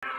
Yeah,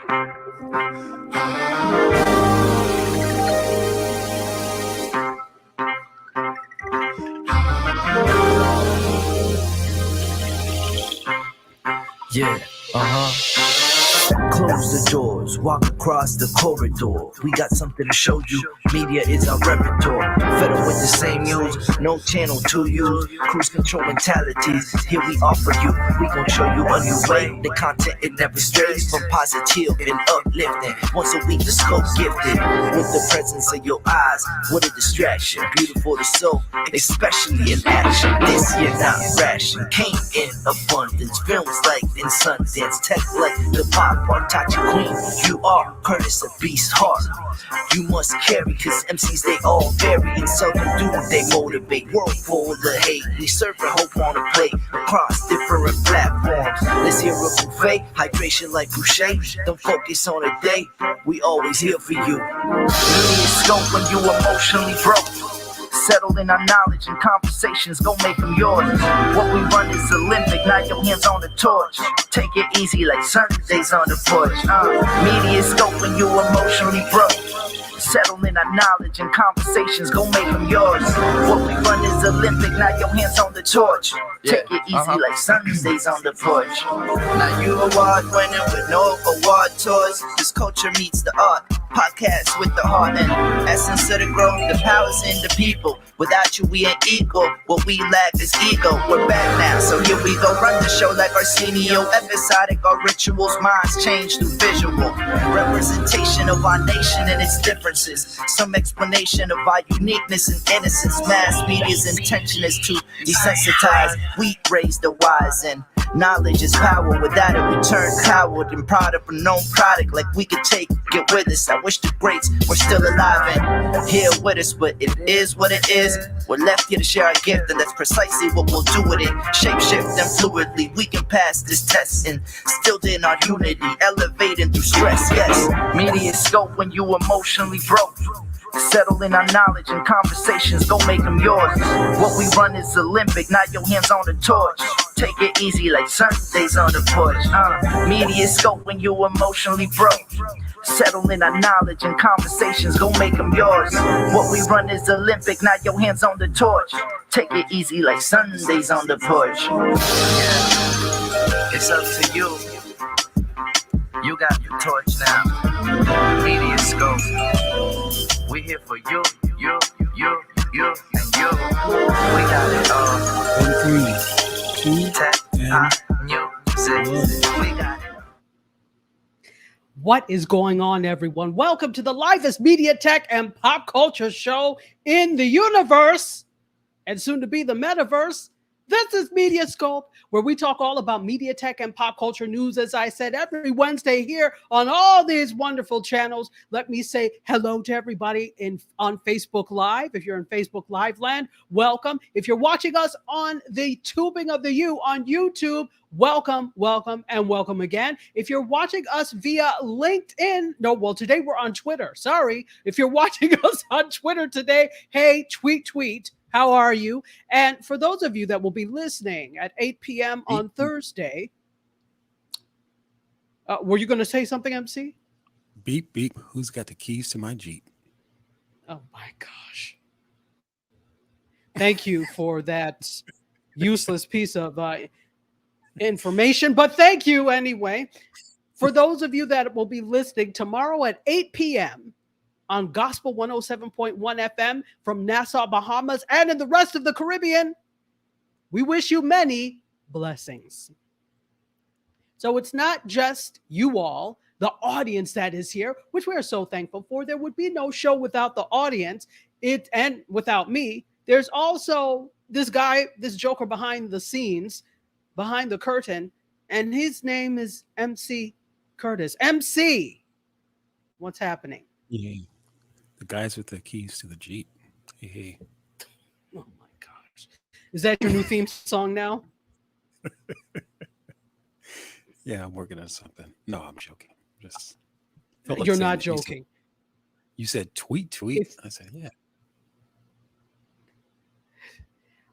Close the doors, walk across the corridor. We got something to show you. Media is our repertoire. Fed up with the same news, no channel to use. Cruise control mentalities, here we offer you. We gon' show you a new way. The content, it never strays from positive and uplifting. Once a week, the scope gifted. With the presence of your eyes, what a distraction. Beautiful to soul, especially in action. This year not ration, came in abundance. Films like in Sundance, tech like the pop or Tachi Queen. You are Curtis, a beast heart. You must carry, cause MCs they all vary. And seldom do they motivate. World full of hate, we serve a hope on a plate across different platforms. Let's hear a buffet, hydration like Boucher. Don't focus on a day, we always here for you. MediaScope when you emotionally broke. Settle in our knowledge and conversations, go make them yours. What we run is Olympic, not your hands on the torch. Take it easy like Sundays on the porch. MediaScope when you emotionally broke. Settle in our knowledge and conversations, go make them yours. What we run is Olympic, not your hands on the torch. Take it easy like Sundays on the porch. Now you award winning with no award tours. This culture meets the art. Podcast with the heart and essence of the growth. The power's in the people. Without you, we ain't equal. What we lack is ego. We're back now, so here we go. Run the show like Arsenio. Episodic, our rituals, minds change through visual representation of our nation and its differences. Some explanation of our uniqueness and innocence. Mass media's intention is to desensitize. We raise the wise and knowledge is power. Without it, we turn coward and proud of a known product. Like we could take it with us. I wish the greats were still alive and here with us, but it is what it is. We're left here to share our gift, and that's precisely what we'll do with it. Shape shift and fluidly, we can pass this test and still in our unity, elevating through stress. Yes, MediaScope when you emotionally broke. Settle in our knowledge and conversations, go make them yours. What we run is Olympic, not your hands on the torch. Take it easy like Sundays on the porch. MediaScope when you emotionally broke. Settle in our knowledge and conversations, go make them yours. What we run is Olympic, not your hands on the torch. Take it easy like Sundays on the porch. Yeah. It's up to you. You got the torch now. MediaScope. We here for you, and you. We got it all. 1, 3, 2, tech, music. We got it. What is going on, everyone? Welcome to the livest media, tech, and pop culture show in the universe, and soon to be the metaverse. This is MediaScope, where we talk all about media, tech, and pop culture news, as I said, every Wednesday here on all these wonderful channels. Let me say hello to everybody on Facebook Live. If you're in Facebook Live land, welcome. If you're watching us on the tubing of the U on YouTube, welcome, and welcome again. If you're watching us via LinkedIn, today we're on Twitter. Sorry. If you're watching us on Twitter today, hey, tweet. How are you? And for those of you that will be listening at 8 p.m. on Thursday, were you going to say something, MC? Beep, beep. Who's got the keys to my Jeep? Oh, my gosh. Thank you for that useless piece of information, but thank you anyway. For those of you that will be listening tomorrow at 8 p.m., on Gospel 107.1 FM from Nassau, Bahamas, and in the rest of the Caribbean, we wish you many blessings. So it's not just you all, the audience that is here, which we are so thankful for. There would be no show without the audience, and without me. There's also this guy, this joker behind the scenes, behind the curtain, and his name is MC Curtis. MC, what's happening? Yeah. The guys with the keys to the Jeep. Hey. Oh my gosh. Is that your new theme song now? Yeah, I'm working on something. No, I'm joking. Just You're not joking. You said tweet. I said, yeah.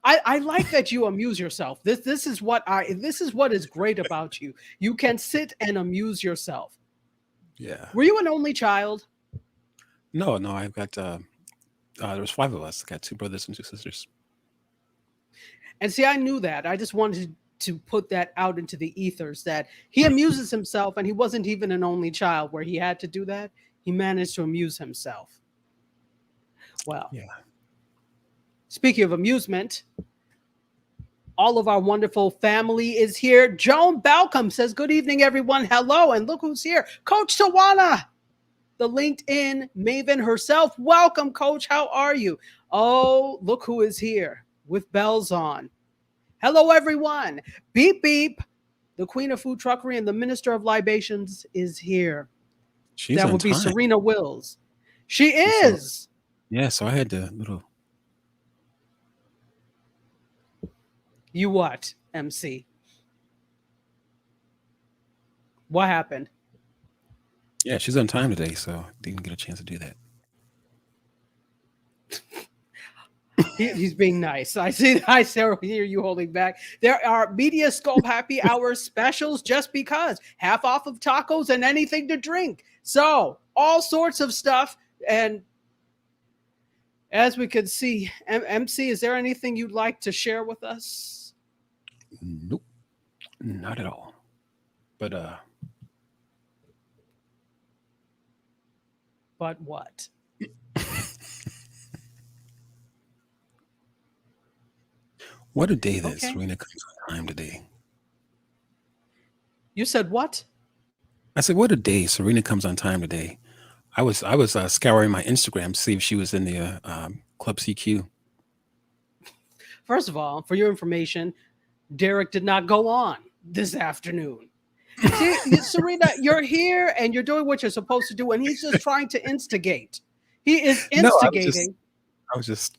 I like that you amuse yourself. This is what is great about you. You can sit and amuse yourself. Yeah. Were you an only child? No, I've got there was 5 of us. I got 2 brothers and 2 sisters. And see, I knew that. I just wanted to put that out into the ethers that he amuses himself, and he wasn't even an only child where he had to do that. He managed to amuse himself. Well, Yeah. speaking of amusement, all of our wonderful family is here. Joan Balcom says, good evening, everyone. Hello. And look who's here. Coach Tawana, the LinkedIn maven herself. Welcome, Coach. How are you? Oh, look who is here with bells on. Hello, everyone. Beep, beep. The Queen of Food Truckery and the Minister of Libations is here. She's That on would be time. Serena Wills. She So, is. yeah, so I had to little. You what, MC? What happened? Yeah, she's on time today, so didn't get a chance to do that. He's being nice. I see. I hear you holding back. There are MediaScope happy hour specials just because half off of tacos and anything to drink. So all sorts of stuff. And as we can see, MC, is there anything you'd like to share with us? Nope, not at all. But What? What a day that Okay. Serena comes on time today. You said what? I said, what a day Serena comes on time today. I was scouring my Instagram to see if she was in the Club CQ. First of all, for your information, Derek did not go on this afternoon. See, Serena, you're here and you're doing what you're supposed to do, and he's just trying to instigate. He is instigating. I was just.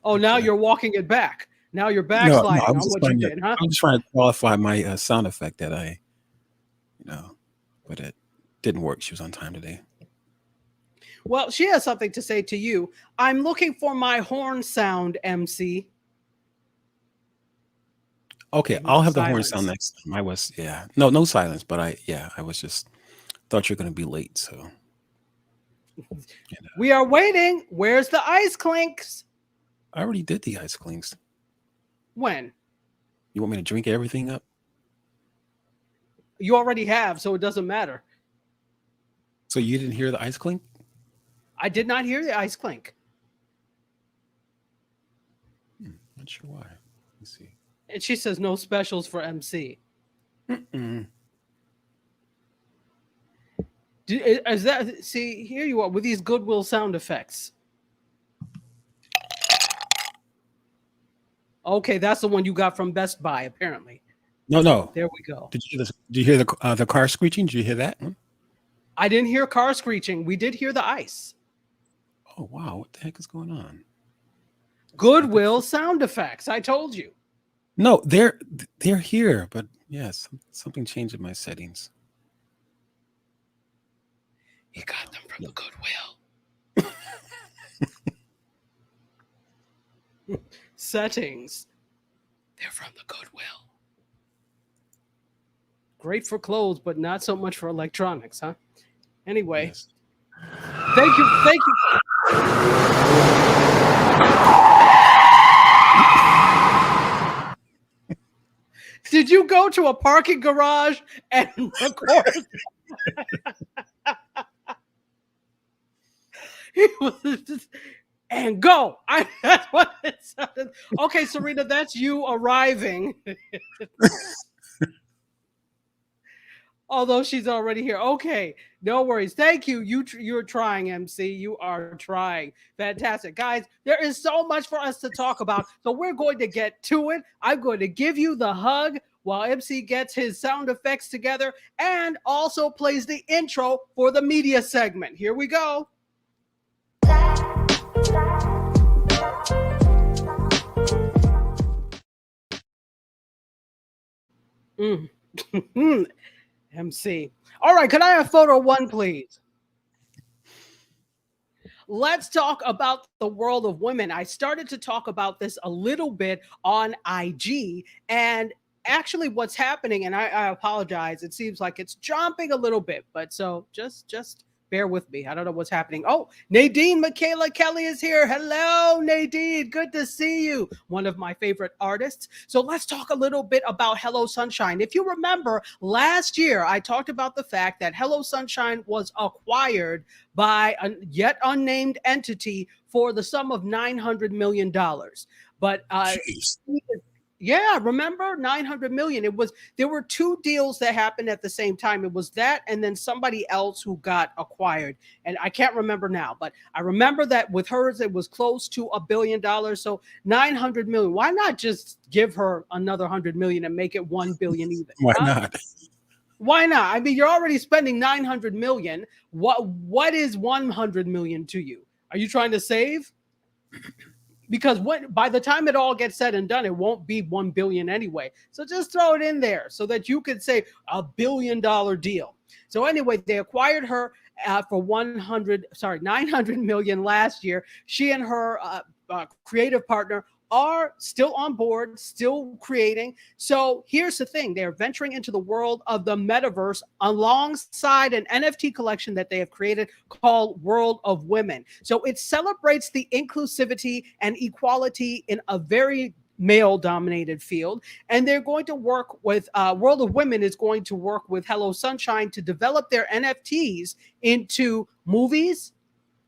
Oh, now you're walking it back. Now you're backsliding on what you did, huh? I'm just trying to qualify my sound effect that I, but it didn't work. She was on time today. Well, she has something to say to you. I'm looking for my horn sound, MC. Okay, I'll have the horn sound next time. No silence, but I was just thought you're going to be late, so. We are waiting. Where's the ice clinks? I already did the ice clinks. When? You want me to drink everything up? You already have, so it doesn't matter. So you didn't hear the ice clink? I did not hear the ice clink. Not sure why. Let's see. And she says no specials for MC. Is that, see, here you are with these Goodwill sound effects. Okay, that's the one you got from Best Buy, apparently. No. There we go. Did you hear the car screeching? Did you hear that one? I didn't hear car screeching. We did hear the ice. Oh, wow. What the heck is going on? Goodwill sound effects. I told you. No, they're here, but yes, something changed in my settings. You got them from the Goodwill. Settings. They're from the Goodwill. Great for clothes, but not so much for electronics, huh? Anyway, yes. Thank you. Did you go to a parking garage and record? And go. That's what it sounded. Okay, Serena, that's you arriving. Although she's already here. Okay, no worries. Thank you. You're trying, MC. You are trying. Fantastic. Guys, there is so much for us to talk about, so we're going to get to it. I'm going to give you the hug while MC gets his sound effects together and also plays the intro for the media segment. Here we go. MC. All right, can I have photo 1, please? Let's talk about the world of women. I started to talk about this a little bit on IG, and actually what's happening, and I apologize, it seems like it's jumping a little bit, but so just bear with me. I don't know what's happening. Oh, Nadine Michaela Kelly is here. Hello, Nadine. Good to see you. One of my favorite artists. So let's talk a little bit about Hello Sunshine. If you remember, last year I talked about the fact that Hello Sunshine was acquired by a yet unnamed entity for the sum of $900 million. But Jeez. yeah, remember 900 million. There were two deals that happened at the same time. It was that and then somebody else who got acquired. And I can't remember now, but I remember that with hers it was close to $1 billion. So 900 million. Why not just give her another 100 million and make it 1 billion even? Why Huh? not? Why not? I mean, you're already spending 900 million. What is 100 million to you? Are you trying to save? Because by the time it all gets said and done, it won't be 1 billion anyway. So just throw it in there so that you could say $1 billion deal. So anyway, they acquired her for 900 million last year. She and her creative partner are still on board, still creating. So here's the thing. They're venturing into the world of the metaverse alongside an NFT collection that they have created called World of Women. So it celebrates the inclusivity and equality in a very male-dominated field. And they're going to work with, World of Women is going to work with Hello Sunshine to develop their NFTs into movies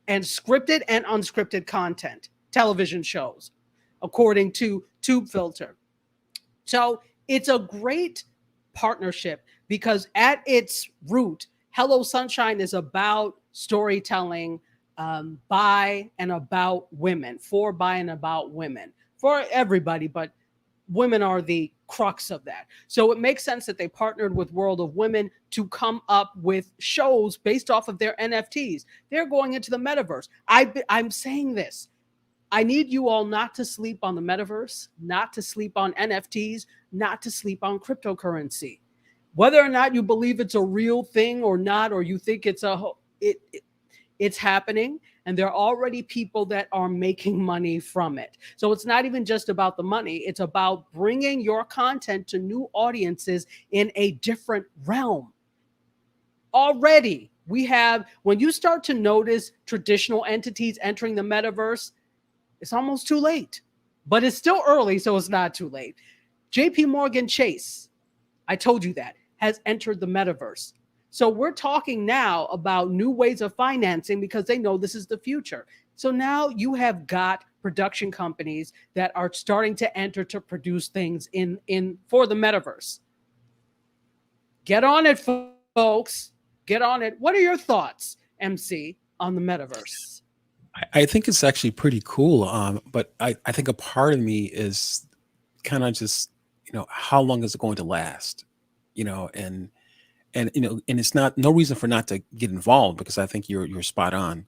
and scripted and unscripted content, television shows, according to TubeFilter. So it's a great partnership because at its root, Hello Sunshine is about storytelling by and about women, for, by, and about women, for everybody, but women are the crux of that. So it makes sense that they partnered with World of Women to come up with shows based off of their NFTs. They're going into the metaverse. I'm saying this. I need you all not to sleep on the metaverse, not to sleep on NFTs, not to sleep on cryptocurrency. Whether or not you believe it's a real thing or not, or you think it's it's happening, and there are already people that are making money from it. So it's not even just about the money. It's about bringing your content to new audiences in a different realm. Already, we have, when you start to notice traditional entities entering the metaverse, it's almost too late, but it's still early, so it's not too late. JP Morgan Chase, I told you that, has entered the metaverse. So we're talking now about new ways of financing because they know this is the future. So now you have got production companies that are starting to enter to produce things in for the metaverse. Get on it, folks. Get on it. What are your thoughts, MC, on the metaverse? I think it's actually pretty cool. But I think a part of me is kind of just, how long is it going to last? And it's not no reason for not to get involved because I think you're spot on.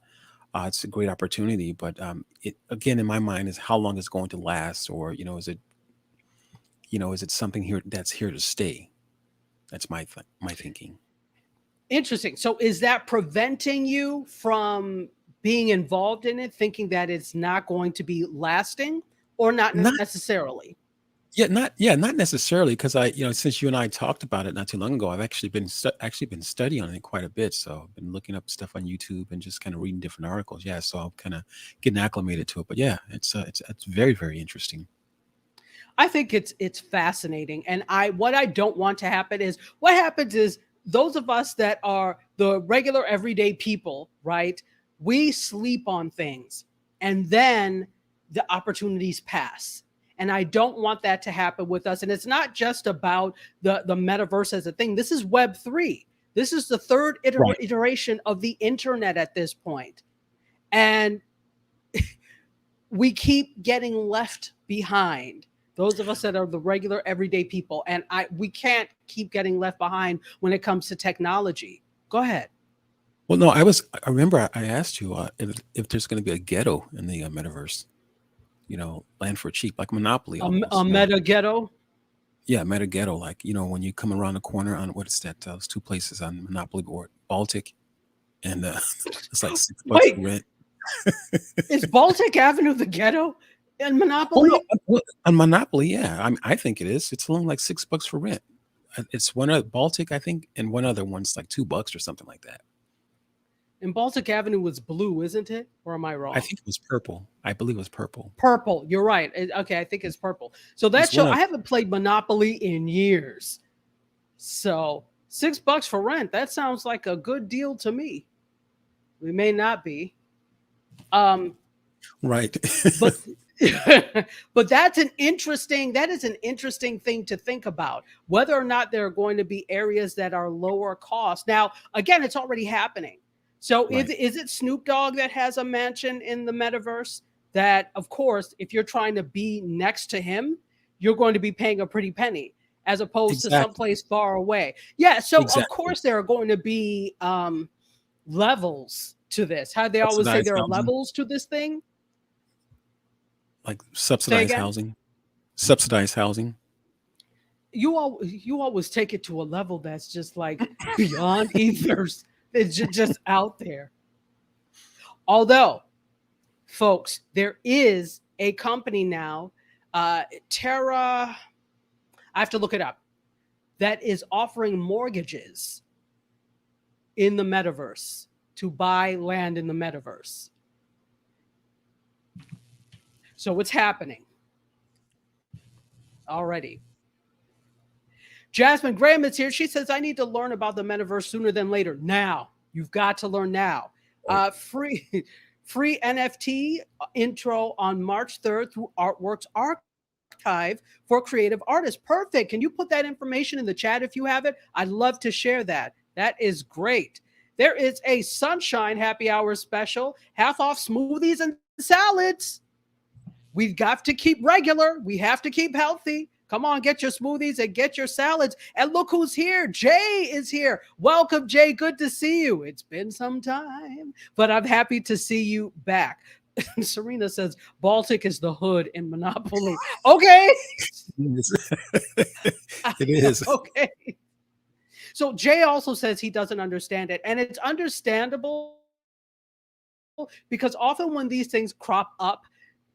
It's a great opportunity, but it again in my mind is how long is it going to last, or is it something here that's here to stay? That's my thinking. Interesting. So is that preventing you from being involved in it, thinking that it's not going to be lasting, or not Not necessarily? not necessarily because since you and I talked about it not too long ago, I've actually been studying on it quite a bit. So I've been looking up stuff on YouTube and just kind of reading different articles. Yeah, so I'm kind of getting acclimated to it. But yeah, it's very, very interesting. I think it's fascinating. And what I don't want to happen is what happens is those of us that are the regular everyday people, right? We sleep on things and then the opportunities pass. And I don't want that to happen with us. And it's not just about the metaverse as a thing. This is Web3. This is the third Right. iteration of the internet at this point. And we keep getting left behind. Those of us that are the regular everyday people. And we can't keep getting left behind when it comes to technology. Go ahead. Well, no, I remember I asked you if there's going to be a ghetto in the metaverse. Land for cheap, like Monopoly almost. A meta ghetto. Yeah, meta ghetto, like when you come around the corner on what is that? Those two places on Monopoly board, Baltic, and it's like $6 Wait. for rent. Is Baltic Avenue the ghetto? in Oh Monopoly? no, on Monopoly, yeah. I think it is. It's only like $6 for rent. It's one of Baltic, I think, and one other one's like $2 or something like that. And Baltic Avenue was blue, isn't it? Or am I I wrong? think it was purple. I believe it was purple. Purple. You're right. Okay, I think it's purple. So that It's one show, I of haven't played Monopoly in years. So $6 for rent. That sounds like a good deal to me. We may not be. Um, right. but but that is an interesting thing to think about, whether or not there are going to be areas that are lower cost. Now again, it's already happening. So Right. is it Snoop Dogg that has a mansion in the metaverse? That, of course, if you're trying to be next to him, you're going to be paying a pretty penny, as opposed to Exactly. someplace far away. Yeah, so of Exactly. course there are going to be levels to this. How they always say Subsidized there are housing, levels to this thing. like Say subsidized again. housing. Subsidized housing. You always take it to a level that's just like beyond ethers. It's just out there. Although, folks, there is a company now, Terra. I have to look it up. That is offering mortgages in the metaverse to buy land in the metaverse. So it's happening already. Jasmine Graham is here. She says, I need to learn about the metaverse sooner than later. Now. You've got to learn now. Right. Free free NFT intro on March 3rd through Artworks Archive for creative artists. Perfect. Can you put that information in the chat if you have it? I'd love to share that. That is great. There is a Sunshine Happy Hour special, half off smoothies and salads. We've got to keep regular. We have to keep healthy. Come on, get your smoothies and get your salads. And look who's here. Jay is here. Welcome, Jay. Good to see you. It's been some time, but I'm happy to see you back. Serena says Baltic is the hood in Monopoly. Okay. It is. Okay. So Jay also says he doesn't understand it. And it's understandable because often when these things crop up,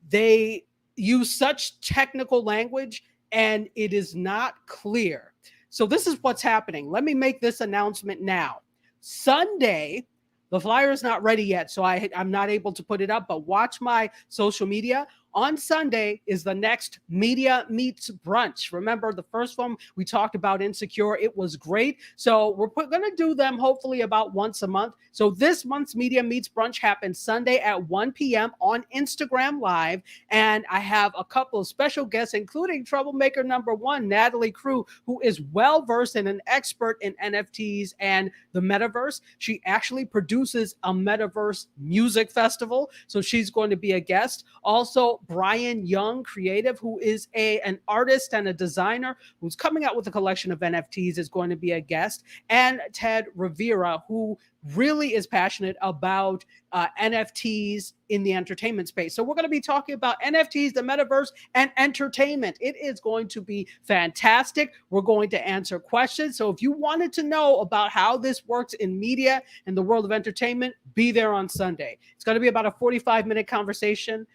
they use such technical language and it is not clear. So this is what's happening. Let me make this announcement now. Sunday, the flyer is not ready yet, so I'm not able to put it up, but watch my social media. On Sunday is the next Media Meets Brunch. Remember the first one we talked about Insecure? It was great. So we're going to do them hopefully about once a month. So this month's Media Meets Brunch happens Sunday at 1 p.m. on Instagram Live. And I have a couple of special guests, including Troublemaker number 1, Natalie Crew, who is well-versed and an expert in NFTs and the metaverse. She actually produces a metaverse music festival. So she's going to be a guest. Also, Brian Young, creative, who is an artist and a designer who's coming out with a collection of NFTs, is going to be a guest. And Ted Rivera, who really is passionate about NFTs in the entertainment space. So we're going to be talking about NFTs, the metaverse, and entertainment. It is going to be fantastic. We're going to answer questions. So if you wanted to know about how this works in media and the world of entertainment, be there on Sunday. It's going to be about a 45-minute conversation.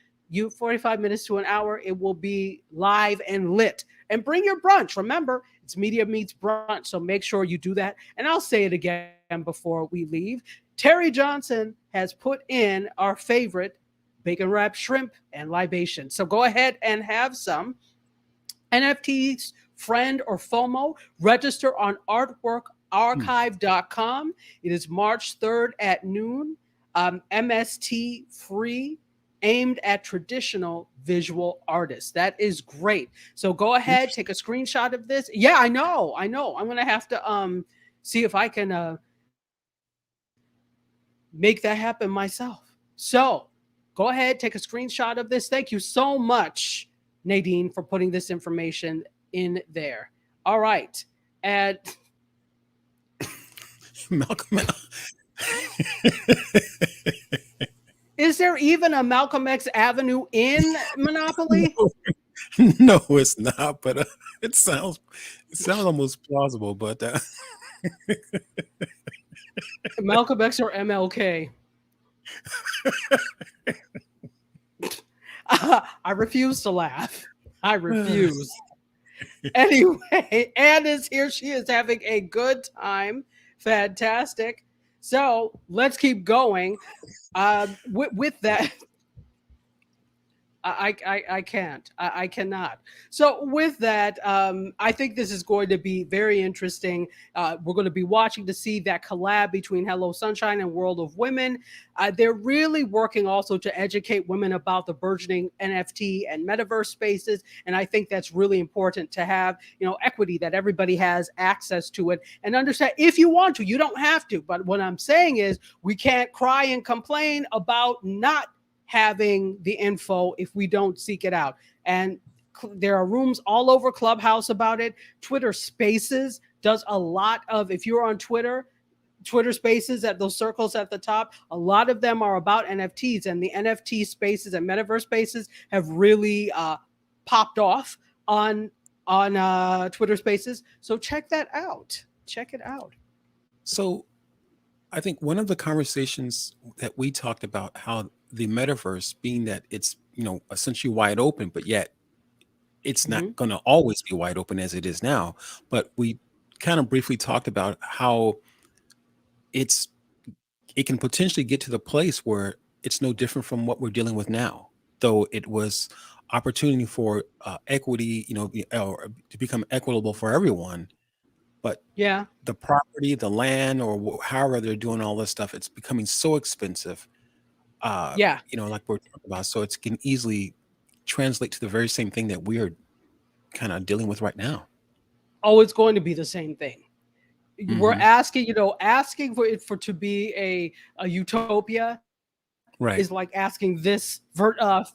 45 minutes to an hour. It will be live and lit. And bring your brunch. Remember, it's Media Meets Brunch, so make sure you do that. And I'll say it again before we leave. Terry Johnson has put in our favorite bacon wrapped shrimp and libation. So go ahead and have some. NFTs, friend or FOMO, register on artworkarchive.com. It is March 3rd at noon. MST free, aimed at traditional visual artists. That is great. So go ahead, take a screenshot of this. Yeah, I know. I'm going to have to see if I can make that happen myself. So go ahead, take a screenshot of this. Thank you so much, Nadine, for putting this information in there. All right. And Malcolm. is there even a Malcolm X Avenue in Monopoly? No, it's not. But it sounds almost plausible. But Malcolm X or MLK? I refuse to laugh. I refuse. Anyway, Anne is here. She is having a good time. Fantastic. So let's keep going. With that, I can't. I cannot. So with that, I think this is going to be very interesting. We're going to be watching to see that collab between Hello Sunshine and World of Women. They're really working also to educate women about the burgeoning NFT and metaverse spaces, and I think that's really important to have, equity, that everybody has access to it and understand. If you want to, you don't have to. But what I'm saying is, we can't cry and complain about not having the info if we don't seek it out. And there are rooms all over Clubhouse about it. Twitter Spaces does a lot of, if you're on Twitter Spaces, at those circles at the top, a lot of them are about NFTs, and the NFT spaces and metaverse spaces have really popped off on Twitter Spaces. So check that out. Check it out. So I think one of the conversations that we talked about, how the metaverse, being that it's essentially wide open, but yet it's Mhm. not going to always be wide open as it is now. But we kind of briefly talked about how it can potentially get to the place where it's no different from what we're dealing with now, though it was opportunity for equity, or to become equitable for everyone. But Yeah. the property, the land, or however they're doing all this stuff, it's becoming so expensive. Yeah. Like we're talking about, so it can easily translate to the very same thing that we are kind of dealing with right now. Oh, it's going to be the same thing. We're Hmm. asking for it to be a utopia is like Right. asking this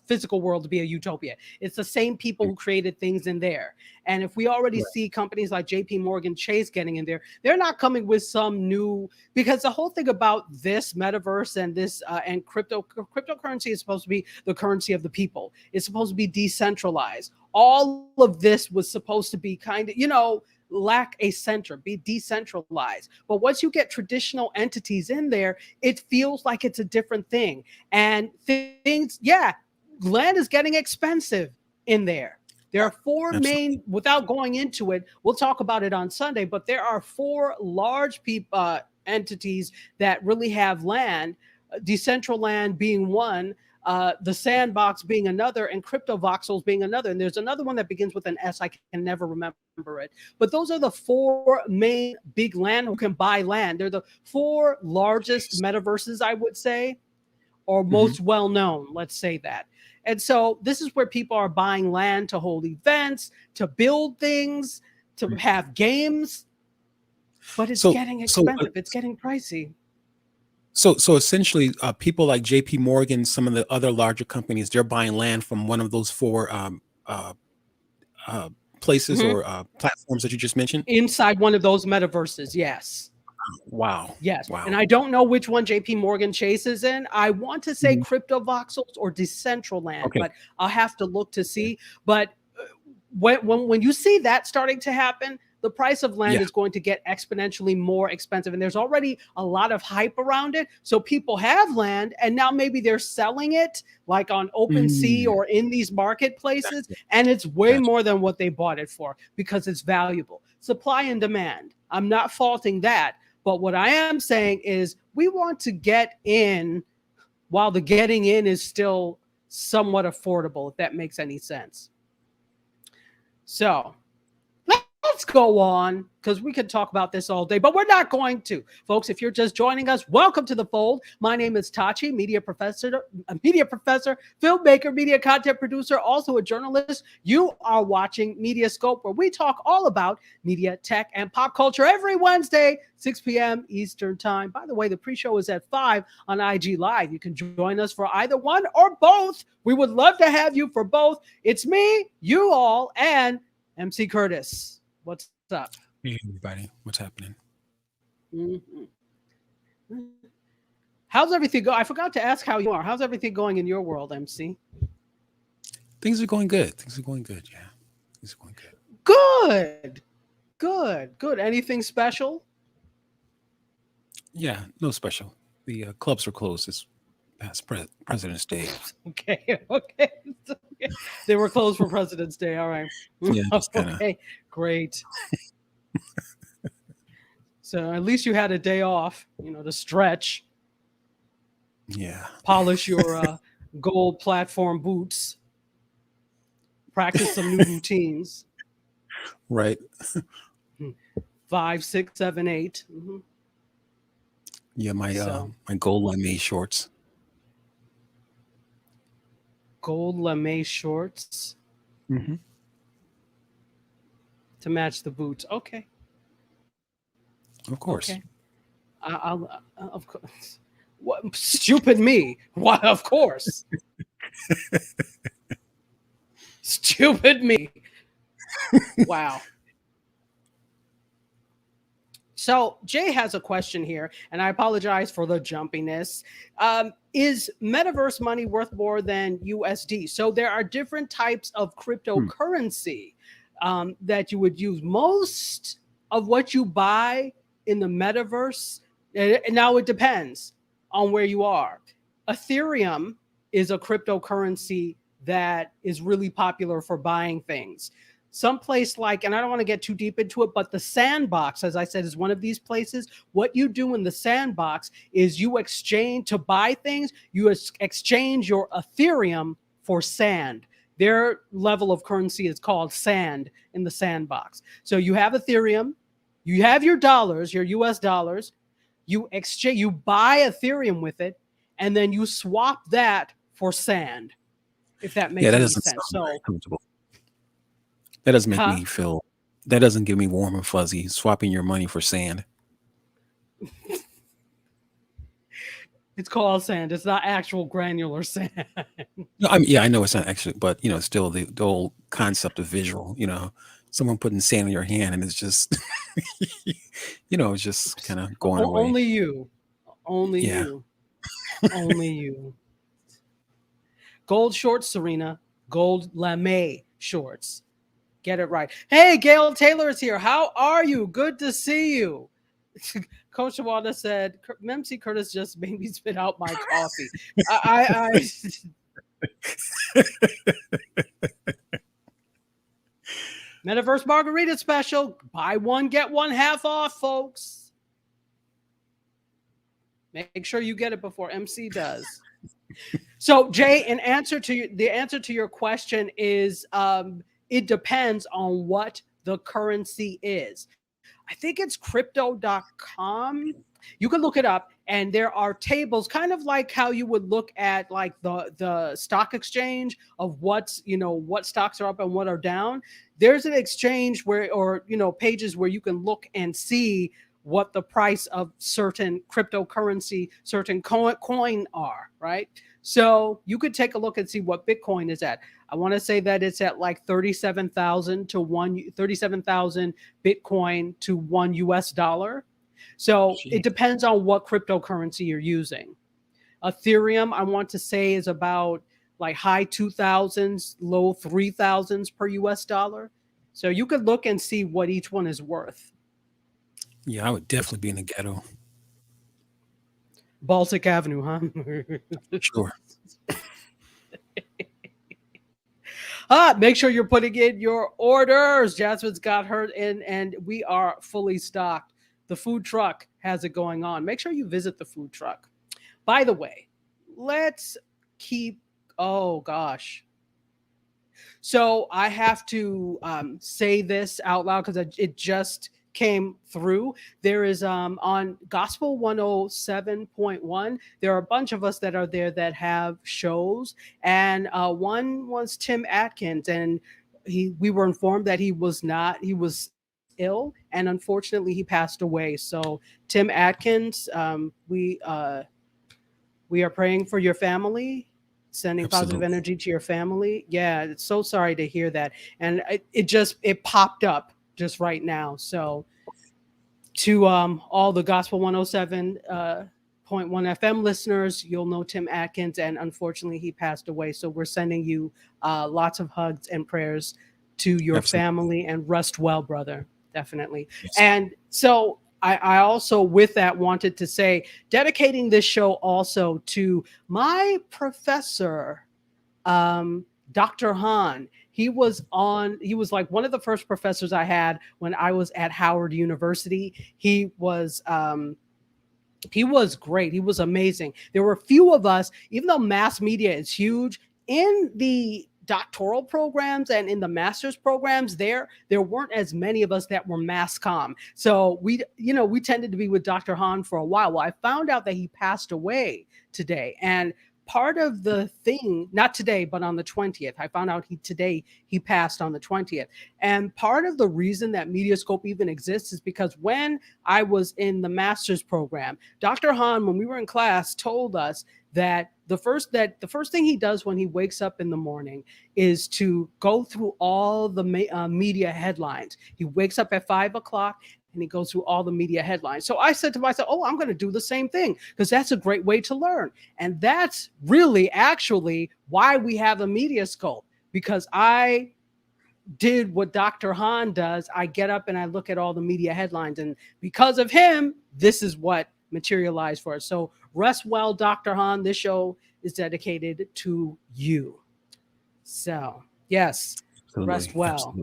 physical world to be a utopia. It's the same people who created things in there. And if we already Right. see companies like JP Morgan Chase getting in there, they're not coming with some new, because the whole thing about this metaverse and this and cryptocurrency is supposed to be the currency of the people. It's supposed to be decentralized. All of this was supposed to be kind of, lack a center, be decentralized. But once you get traditional entities in there, it feels like it's a different thing. And things, yeah, land is getting expensive in there. There are four Absolutely. main, without going into it, we'll talk about it on Sunday, but there are four large entities that really have land, Decentraland being one, the Sandbox being another, and Crypto Voxels being another. And there's another one that begins with an S. I can never remember it. But those are the four main big land who can buy land. They're the four largest metaverses, I would say, or Hmm. most well known. Let's say that. And so this is where people are buying land to hold events, to build things, to have games. But it's So, getting so, expensive. It's getting pricey. so essentially, people like JP Morgan, some of the other larger companies, they're buying land from one of those four uh, places Mhm. or platforms that you just mentioned. Inside one of those metaverses, yes. Wow. Yes, and Wow. I don't know which one JP Morgan Chase is in. I want to say Mhm. Crypto Voxels or Decentraland, Okay. but I'll have to look to see. But when you see that starting to happen, the price of land Yeah. is going to get exponentially more expensive, and there's already a lot of hype around it. So people have land, and now maybe they're selling it like on OpenSea Mm, or in these marketplaces, gotcha. and it's way Gotcha. more than what they bought it for because it's valuable. Supply and demand. I'm not faulting that. But what I am saying is we want to get in while the getting in is still somewhat affordable, if that makes any sense. So let's go on because we could talk about this all day, but we're not going to. Folks, if you're just joining us, welcome to the fold. My name is Tachi, media professor, filmmaker, media content producer, also a journalist. You are watching MediaScope, where we talk all about media, tech, and pop culture every Wednesday, 6 p.m. Eastern Time. By the way, the pre-show is at 5 on IG Live. You can join us for either one or both. We would love to have you for both. It's me, you all, and MC Curtis. What's up? Hey, everybody. What's happening? Mhm. How's everything go? I forgot to ask how you are. How's everything going in your world, MC? Things are going good. Things are going good. Yeah. Things are going good. Good. Good. Anything special? Yeah. No special. The clubs are closed this That's President's Day. Okay. Okay. They were closed for President's Day. All right. Yeah, just kind of. Okay. Great. So at least you had a day off, to stretch, Yeah. polish your gold platform boots, practice some new routines. Right. 5, 6, 7, 8. Mm-hmm. Yeah, my So- my gold lame shorts. Gold lame shorts Mm-hmm. to match the boots. Okay. Of course. Okay. I'll of course. What stupid me? Why? Of course. Stupid me. Wow. So Jay has a question here, and I apologize for the jumpiness. Is metaverse money worth more than USD? So there are different types of cryptocurrency that you would use. Most of what you buy in the metaverse, and now it depends on where you are. Ethereum is a cryptocurrency that is really popular for buying things. Someplace like, and I don't want to get too deep into it, but the sandbox, as I said, is one of these places. What you do in the sandbox is you exchange to buy things, you exchange your Ethereum for sand. Their level of currency is called sand in the sandbox. So you have Ethereum, you have your dollars, your US dollars, you exchange, you buy Ethereum with it, and then you swap that for sand, if that makes Yeah, that any doesn't sense. sound very So comfortable. That doesn't make Huh? me feel. That doesn't give me warm and fuzzy. Swapping your money for sand. it's called sand. It's not actual granular sand. No, I know it's not actually, but still the whole concept of visual. Someone putting sand in your hand, and it's just, it's just kind of going away. Only you. Only Yeah. you. Only you. Gold shorts, Serena. Gold lame shorts. Get it right. Hey, Gail Taylor is here. How are you? Good to see you. Coach Wanda said, MC Curtis just made me spit out my coffee. I Metaverse Margarita special. Buy one, get one half off, folks. Make sure you get it before MC does. So, Jay, the answer to your question is it depends on what the currency is. I think it's crypto.com. You can look it up, and there are tables, kind of like how you would look at like the stock exchange of what stocks are up and what are down. There's an exchange pages where you can look and see what the price of certain cryptocurrency, certain coin are, right? So you could take a look and see what Bitcoin is at. I want to say that it's at like 37,000 Bitcoin to $1 US. So it depends on what cryptocurrency you're using. Ethereum, I want to say, is about like high 2,000s, low 3,000s per US dollar. So you could look and see what each one is worth. Yeah, I would definitely be in the ghetto. Baltic Avenue, huh? Sure. Make sure you're putting in your orders. Jasmine's got her in, and we are fully stocked. The food truck has it going on. Make sure you visit the food truck. By the way, let's keep. Oh gosh. So I have to say this out loud because it just came through. There is on Gospel 107.1, there are a bunch of us that are there that have shows, and one was Tim Atkins, and we were informed that he was ill, and unfortunately he passed away. So Tim Atkins, we are praying for your family, sending positive energy to your family. Yeah, it's so sorry to hear that, and it popped up just right now. So to all the Gospel 107.1 FM listeners, you'll know Tim Atkins, and unfortunately he passed away. So we're sending you lots of hugs and prayers to your family, and rest well, brother. Definitely. Yes. And so I also, with that, wanted to say, dedicating this show also to my professor, Dr. Hahn. He was like one of the first professors I had when I was at Howard University. He was great. He was amazing. There were a few of us, even though mass media is huge, in the doctoral programs and in the master's programs, there weren't as many of us that were mass comm. So we tended to be with Dr. Hahn for a while. Well, I found out that he passed away today. And part of the thing, not today, but on the 20th, I found out he passed on the 20th. And part of the reason that MediaScope even exists is because when I was in the master's program, Dr. Hahn, when we were in class, told us that the first thing he does when he wakes up in the morning is to go through all the media headlines. He wakes up at 5 o'clock and he goes through all the media headlines. So I said to myself, oh, I'm going to do the same thing because that's a great way to learn. And that's really actually why we have a MediaScope, because I did what Dr. Hahn does. I get up and I look at all the media headlines. And because of him, this is what materialized for us. So rest well, Dr. Hahn. This show is dedicated to you. So, yes, Absolutely. rest well.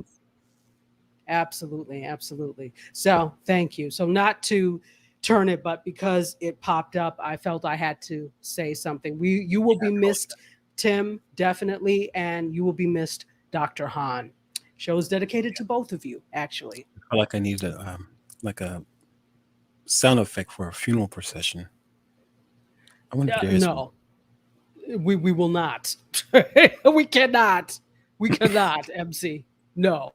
Absolutely. Absolutely. So thank you. So not to turn it, but because it popped up, I felt I had to say something. You will be missed, Tim, definitely, and you will be missed, Dr. Hahn. Show is dedicated to both of you, actually. I feel like I need a sound effect for a funeral procession. I wonder if there is No, we will not. We cannot. We cannot, MC. No.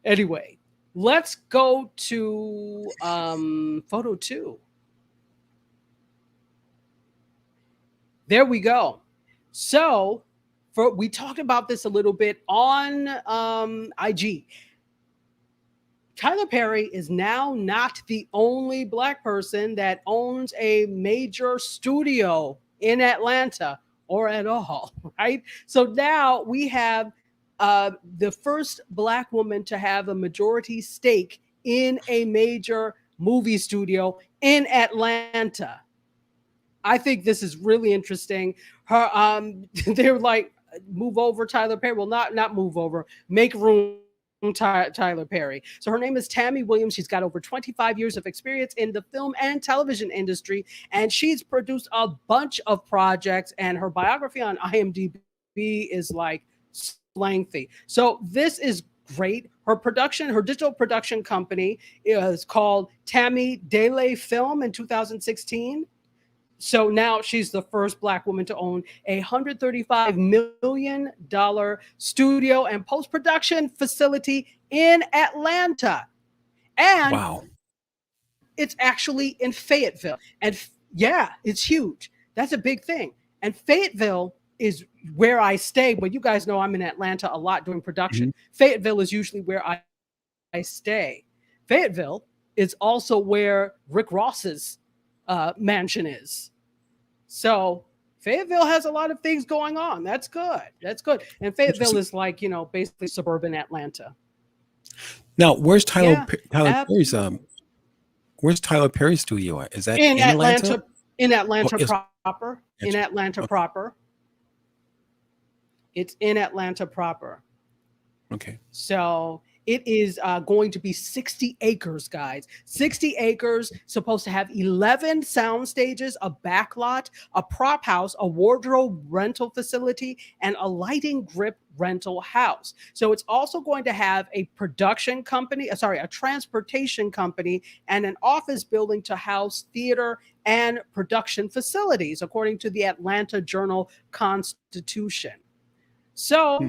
Anyway, let's go to photo 2. There we go. So we talked about this a little bit on IG. Tyler Perry is now not the only Black person that owns a major studio in Atlanta or at all, right? So now we have the first Black woman to have a majority stake in a major movie studio in Atlanta. I think this is really interesting. They're like, move over, Tyler Perry. Well, not move over, make room, Tyler Perry. So her name is Tammy Williams. She's got over 25 years of experience in the film and television industry, and she's produced a bunch of projects, and her biography on IMDb is like lengthy. So this is great. Her digital production company is called Tammy Dele Film in 2016. So now she's the first Black woman to own a $135 million studio and post-production facility in Atlanta. And wow. It's actually in Fayetteville. And yeah, it's huge. That's a big thing. And Fayetteville is where I stay. But you guys know I'm in Atlanta a lot doing production. Mm-hmm. Fayetteville is usually where I stay. Fayetteville is also where Rick Ross's mansion is. So Fayetteville has a lot of things going on. That's good. And Fayetteville is like, basically suburban Atlanta. Now, where's Tyler Perry's where's Tyler Perry's studio at? Is that in Atlanta? In Atlanta proper. In Atlanta proper. It's in Atlanta proper. Okay. So it is going to be 60 acres, guys. 60 acres, supposed to have 11 sound stages, a backlot, a prop house, a wardrobe rental facility, and a lighting grip rental house. So it's also going to have a transportation company, and an office building to house theater and production facilities, according to the Atlanta Journal-Constitution. So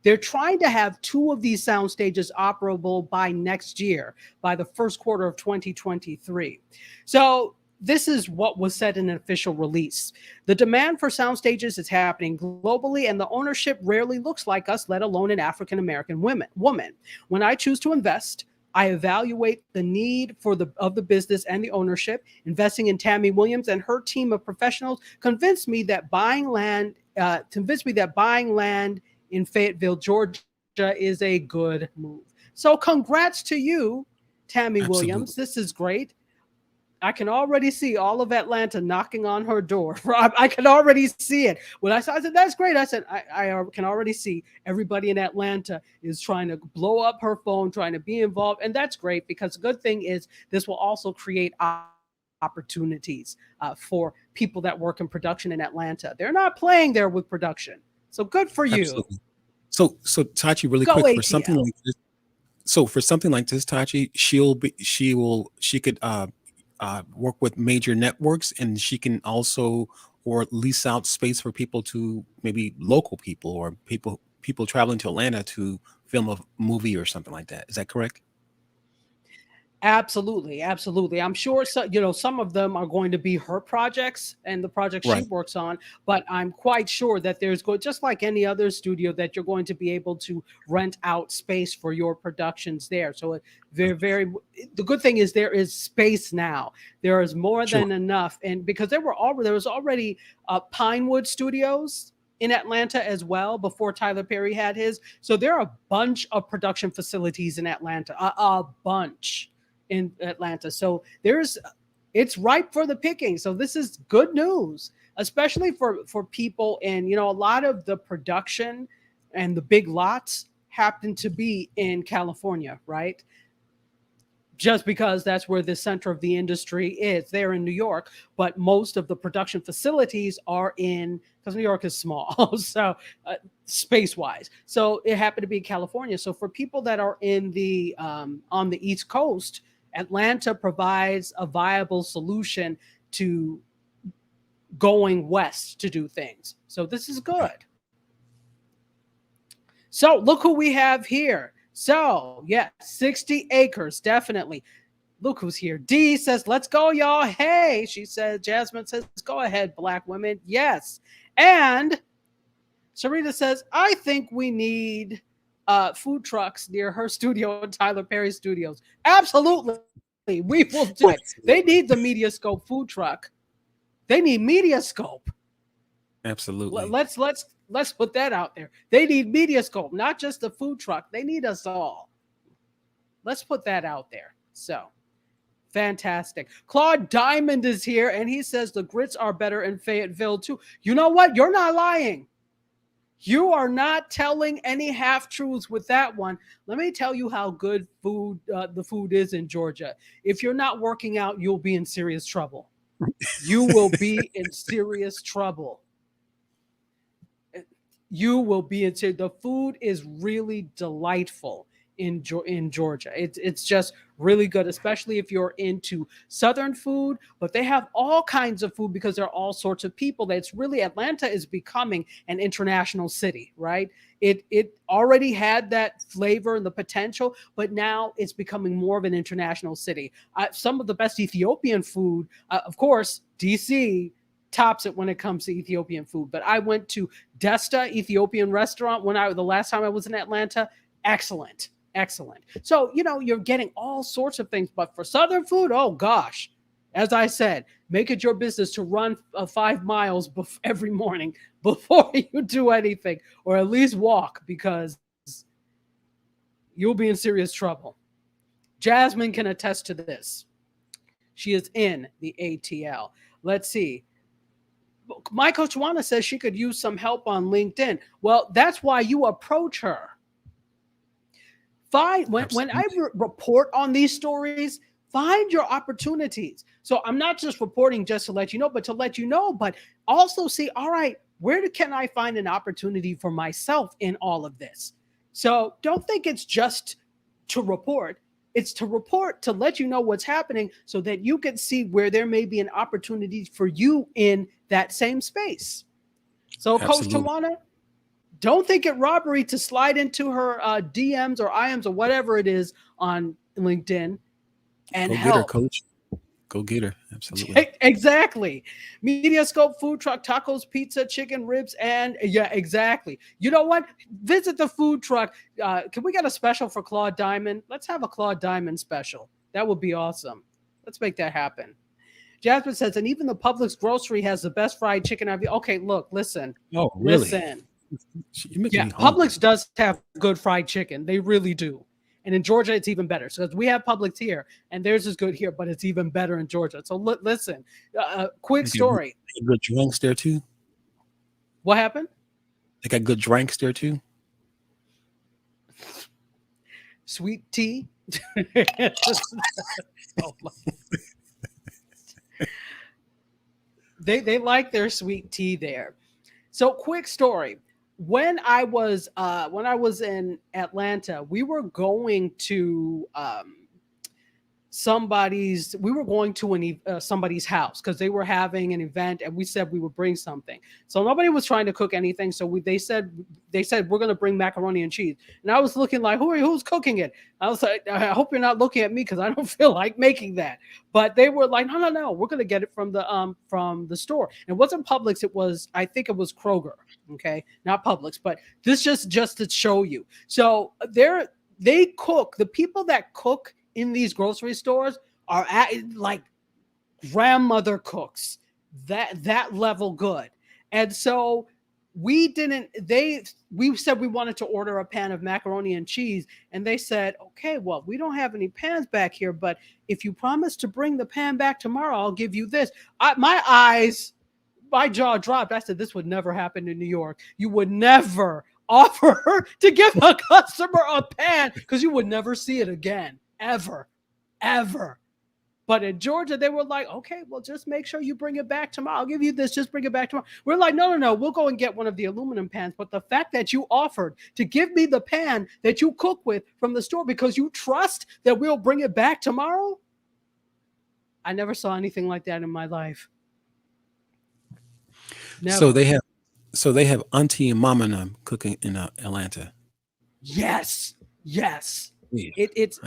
they're trying to have 2 of these sound stages operable by next year, by the first quarter of 2023. So this is what was said in an official release. The demand for sound stages is happening globally, and the ownership rarely looks like us, let alone an African-American woman. When I choose to invest, I evaluate the need of the business and the ownership. Investing in Tammy Williams and her team of professionals convinced me that buying land in Fayetteville, Georgia is a good move. So congrats to you, Tammy Williams. Absolutely. This is great. I can already see all of Atlanta knocking on her door. I can already see it. When I said, that's great. I said, I can already see everybody in Atlanta is trying to blow up her phone, trying to be involved. And that's great, because the good thing is this will also create opportunities for people that work in production in Atlanta. They're not playing there with production. So good for you. Absolutely. So Tachi, really Go quick, for something ATL. like this. So for something like this, Tachi, she could work with major networks, and she can also or lease out space for people to maybe local people or people traveling to Atlanta to film a movie or something like that. Is that correct? Absolutely, absolutely. I'm sure some of them are going to be her projects and the projects she Right. works on, but I'm quite sure that there's going, just like any other studio, that you're going to be able to rent out space for your productions there. So very, the good thing is there is space now. There is more Sure. than enough, and because there was already Pinewood Studios in Atlanta as well before Tyler Perry had his. So there are a bunch of production facilities in Atlanta, a bunch in Atlanta. So it's ripe for the picking. So this is good news, especially for people. And a lot of the production and the big lots happen to be in California, right? Just because that's where the center of the industry is. They're in New York, but most of the production facilities are because New York is small, so space wise. So it happened to be California. So for people that are in the on the East Coast, Atlanta provides a viable solution to going west to do things. So this is good. So look who we have here. So yeah, 60 acres, definitely. Look who's here. D says, let's go, y'all. Hey, she says, Jasmine says, go ahead, black women. Yes. And Sarita says, I think we need food trucks near her studio and Tyler Perry Studios. Absolutely. We will do it. They need the MediaScope food truck. They need MediaScope. Absolutely. Let's put that out there. They need MediaScope, not just the food truck. They need us all. Let's put that out there. So fantastic. Claude Diamond is here, and he says the grits are better in Fayetteville too. You know what? You're not lying. You are not telling any half truths with that one. Let me tell you how good the food is in Georgia. If you're not working out, you'll be in serious trouble. You will be in serious trouble. You will be in serious. The food is really delightful in Georgia. It's just really good, especially if you're into Southern food. But they have all kinds of food because there are all sorts of people. That's really, Atlanta is becoming an international city, right? It already had that flavor and the potential, but now it's becoming more of an international city. Some of the best Ethiopian food, of course, DC tops it when it comes to Ethiopian food. But I went to Desta Ethiopian restaurant the last time I was in Atlanta. Excellent. So, you're getting all sorts of things, but for Southern food, oh gosh, as I said, make it your business to run 5 miles every morning before you do anything, or at least walk, because you'll be in serious trouble. Jasmine can attest to this. She is in the ATL. Let's see. My coach Juana says she could use some help on LinkedIn. Well, that's why you approach her. When I report on these stories, find your opportunities. So I'm not just reporting just to let you know, but also see, all right, where can I find an opportunity for myself in all of this? So don't think it's just to report. It's to report to let you know what's happening so that you can see where there may be an opportunity for you in that same space. So Coach Tawana, don't think it robbery to slide into her DMs or IMs or whatever it is on LinkedIn and go help. Get her, coach. Go get her. Absolutely. Exactly. MediaScope food truck, tacos, pizza, chicken, ribs, and yeah, exactly. You know what? Visit the food truck. Can we get a special for Claude Diamond? Let's have a Claude Diamond special. That would be awesome. Let's make that happen. Jasmine says, and even the Publix grocery has the best fried chicken I've. Okay, look, listen. Oh, really? Listen. Yeah, Publix does have good fried chicken. They really do. And in Georgia, it's even better. So we have Publix here, and theirs is good here, but it's even better in Georgia. So listen, quick story. They got good drinks there too. What happened? They got good drinks there too. Sweet tea. Oh my. They like their sweet tea there. So quick story. When I was in Atlanta, we were going to somebody's house because they were having an event, and we said we would bring something. So nobody was trying to cook anything. So they said we're going to bring macaroni and cheese. And I was looking like, who's cooking it? I was like, I hope you're not looking at me because I don't feel like making that. But they were like, no, we're going to get it from the store. And it wasn't Publix. I think it was Kroger. Okay, not Publix, but this just to show you. So they cook. The people that cook in these grocery stores are like grandmother cooks, that level good. And so we said we wanted to order a pan of macaroni and cheese, and they said, okay, well, we don't have any pans back here, but if you promise to bring the pan back tomorrow, I'll give you this. My jaw dropped. I said, this would never happen in New York. You would never offer to give a customer a pan because you would never see it again. Ever. But in Georgia, they were like, okay, well, just make sure you bring it back tomorrow. I'll give you this. Just bring it back tomorrow. We're like, no. We'll go and get one of the aluminum pans. But the fact that you offered to give me the pan that you cook with from the store because you trust that we'll bring it back tomorrow, I never saw anything like that in my life. Never. So they have auntie and mama and them cooking in Atlanta. Yes. Yeah. It's.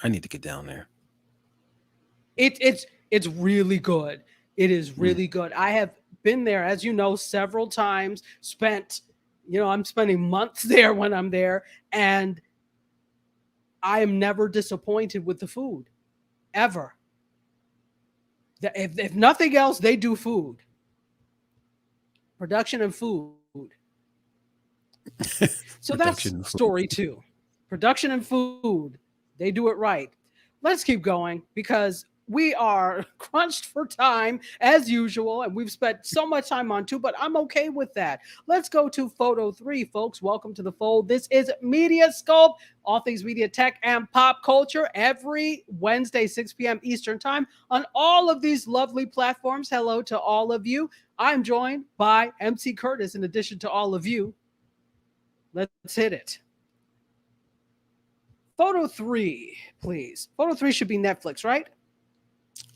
I need to get down there. It's really good. It is really good. I have been there, as you know, several times. I'm spending months there when I'm there, and I am never disappointed with the food, ever. If nothing else, they do food. Production and food. So that's story 2. Production and food. They do it right. Let's keep going because we are crunched for time as usual, and we've spent so much time on 2, but I'm okay with that. Let's go to photo 3, folks. Welcome to the fold. This is MediaScope, all things media, tech, and pop culture, every Wednesday, 6 p.m. Eastern time on all of these lovely platforms. Hello to all of you. I'm joined by MC Curtis in addition to all of you. Let's hit it. Photo 3, please. Photo 3 should be Netflix, right?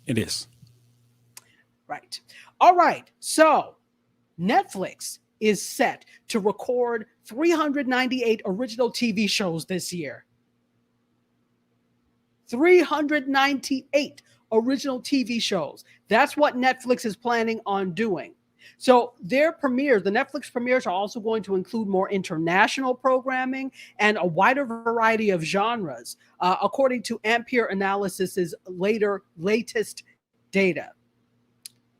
It is. Right. All right. So Netflix is set to record 398 original TV shows this year. 398 original TV shows. That's what Netflix is planning on doing. So the Netflix premieres are also going to include more international programming and a wider variety of genres, according to Ampere Analysis's latest data.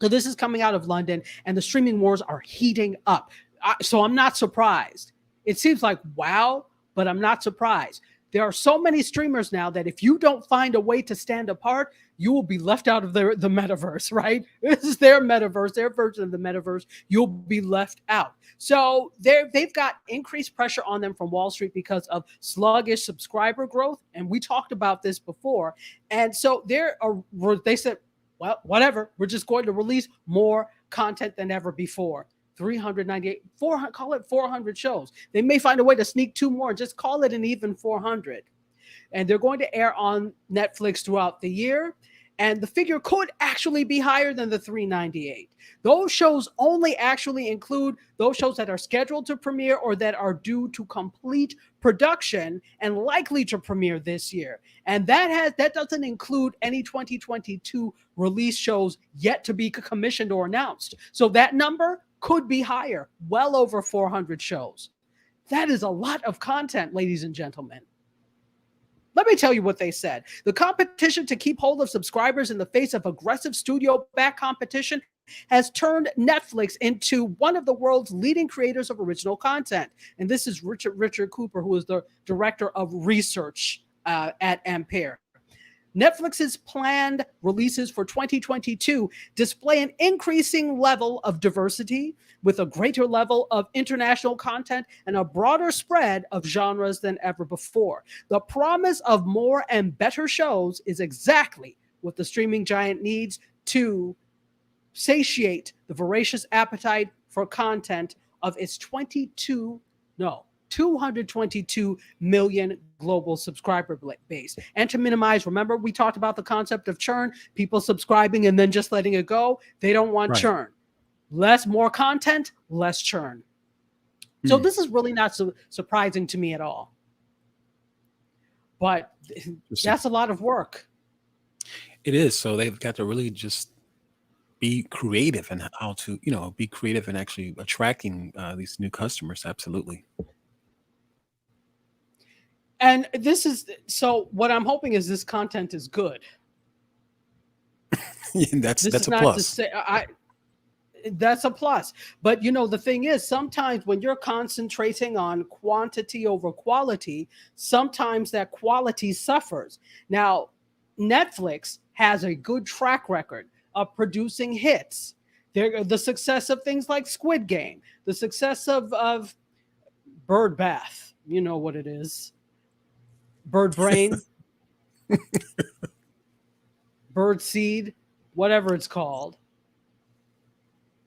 So this is coming out of London, and the streaming wars are heating up. So I'm not surprised. It seems like, wow, but I'm not surprised. There are so many streamers now that if you don't find a way to stand apart, you will be left out of the metaverse, right? This is their metaverse, their version of the metaverse. You'll be left out. So they've got increased pressure on them from Wall Street because of sluggish subscriber growth. And we talked about this before. And so they said, well, whatever, we're just going to release more content than ever before. 398, 400, call it 400 shows. They may find a way to sneak 2 more, just call it an even 400. And they're going to air on Netflix throughout the year. And the figure could actually be higher than the 398. Those shows only actually include those shows that are scheduled to premiere or that are due to complete production and likely to premiere this year. And that doesn't include any 2022 release shows yet to be commissioned or announced. So that number could be higher, well over 400 shows. That is a lot of content, ladies and gentlemen. Let me tell you what they said. The competition to keep hold of subscribers in the face of aggressive studio-backed competition has turned Netflix into one of the world's leading creators of original content. And this is Richard Cooper, who is the director of research at Ampere. Netflix's planned releases for 2022 display an increasing level of diversity with a greater level of international content and a broader spread of genres than ever before. The promise of more and better shows is exactly what the streaming giant needs to satiate the voracious appetite for content of its 222 million global subscriber base. And to minimize, remember, we talked about the concept of churn, people subscribing and then just letting it go. They don't want churn. More content, less churn. So this is really not so surprising to me at all. But that's a lot of work. It is. So they've got to really just be creative and how to, be creative and actually attracting these new customers. Absolutely. And this is, so what I'm hoping is this content is good. That's a plus. That's a plus. But the thing is, sometimes when you're concentrating on quantity over quality, sometimes that quality suffers. Now, Netflix has a good track record of producing hits. The success of things like Squid Game, the success of Bird Bath, you know what it is. Bird Brain, Bird Seed, whatever it's called.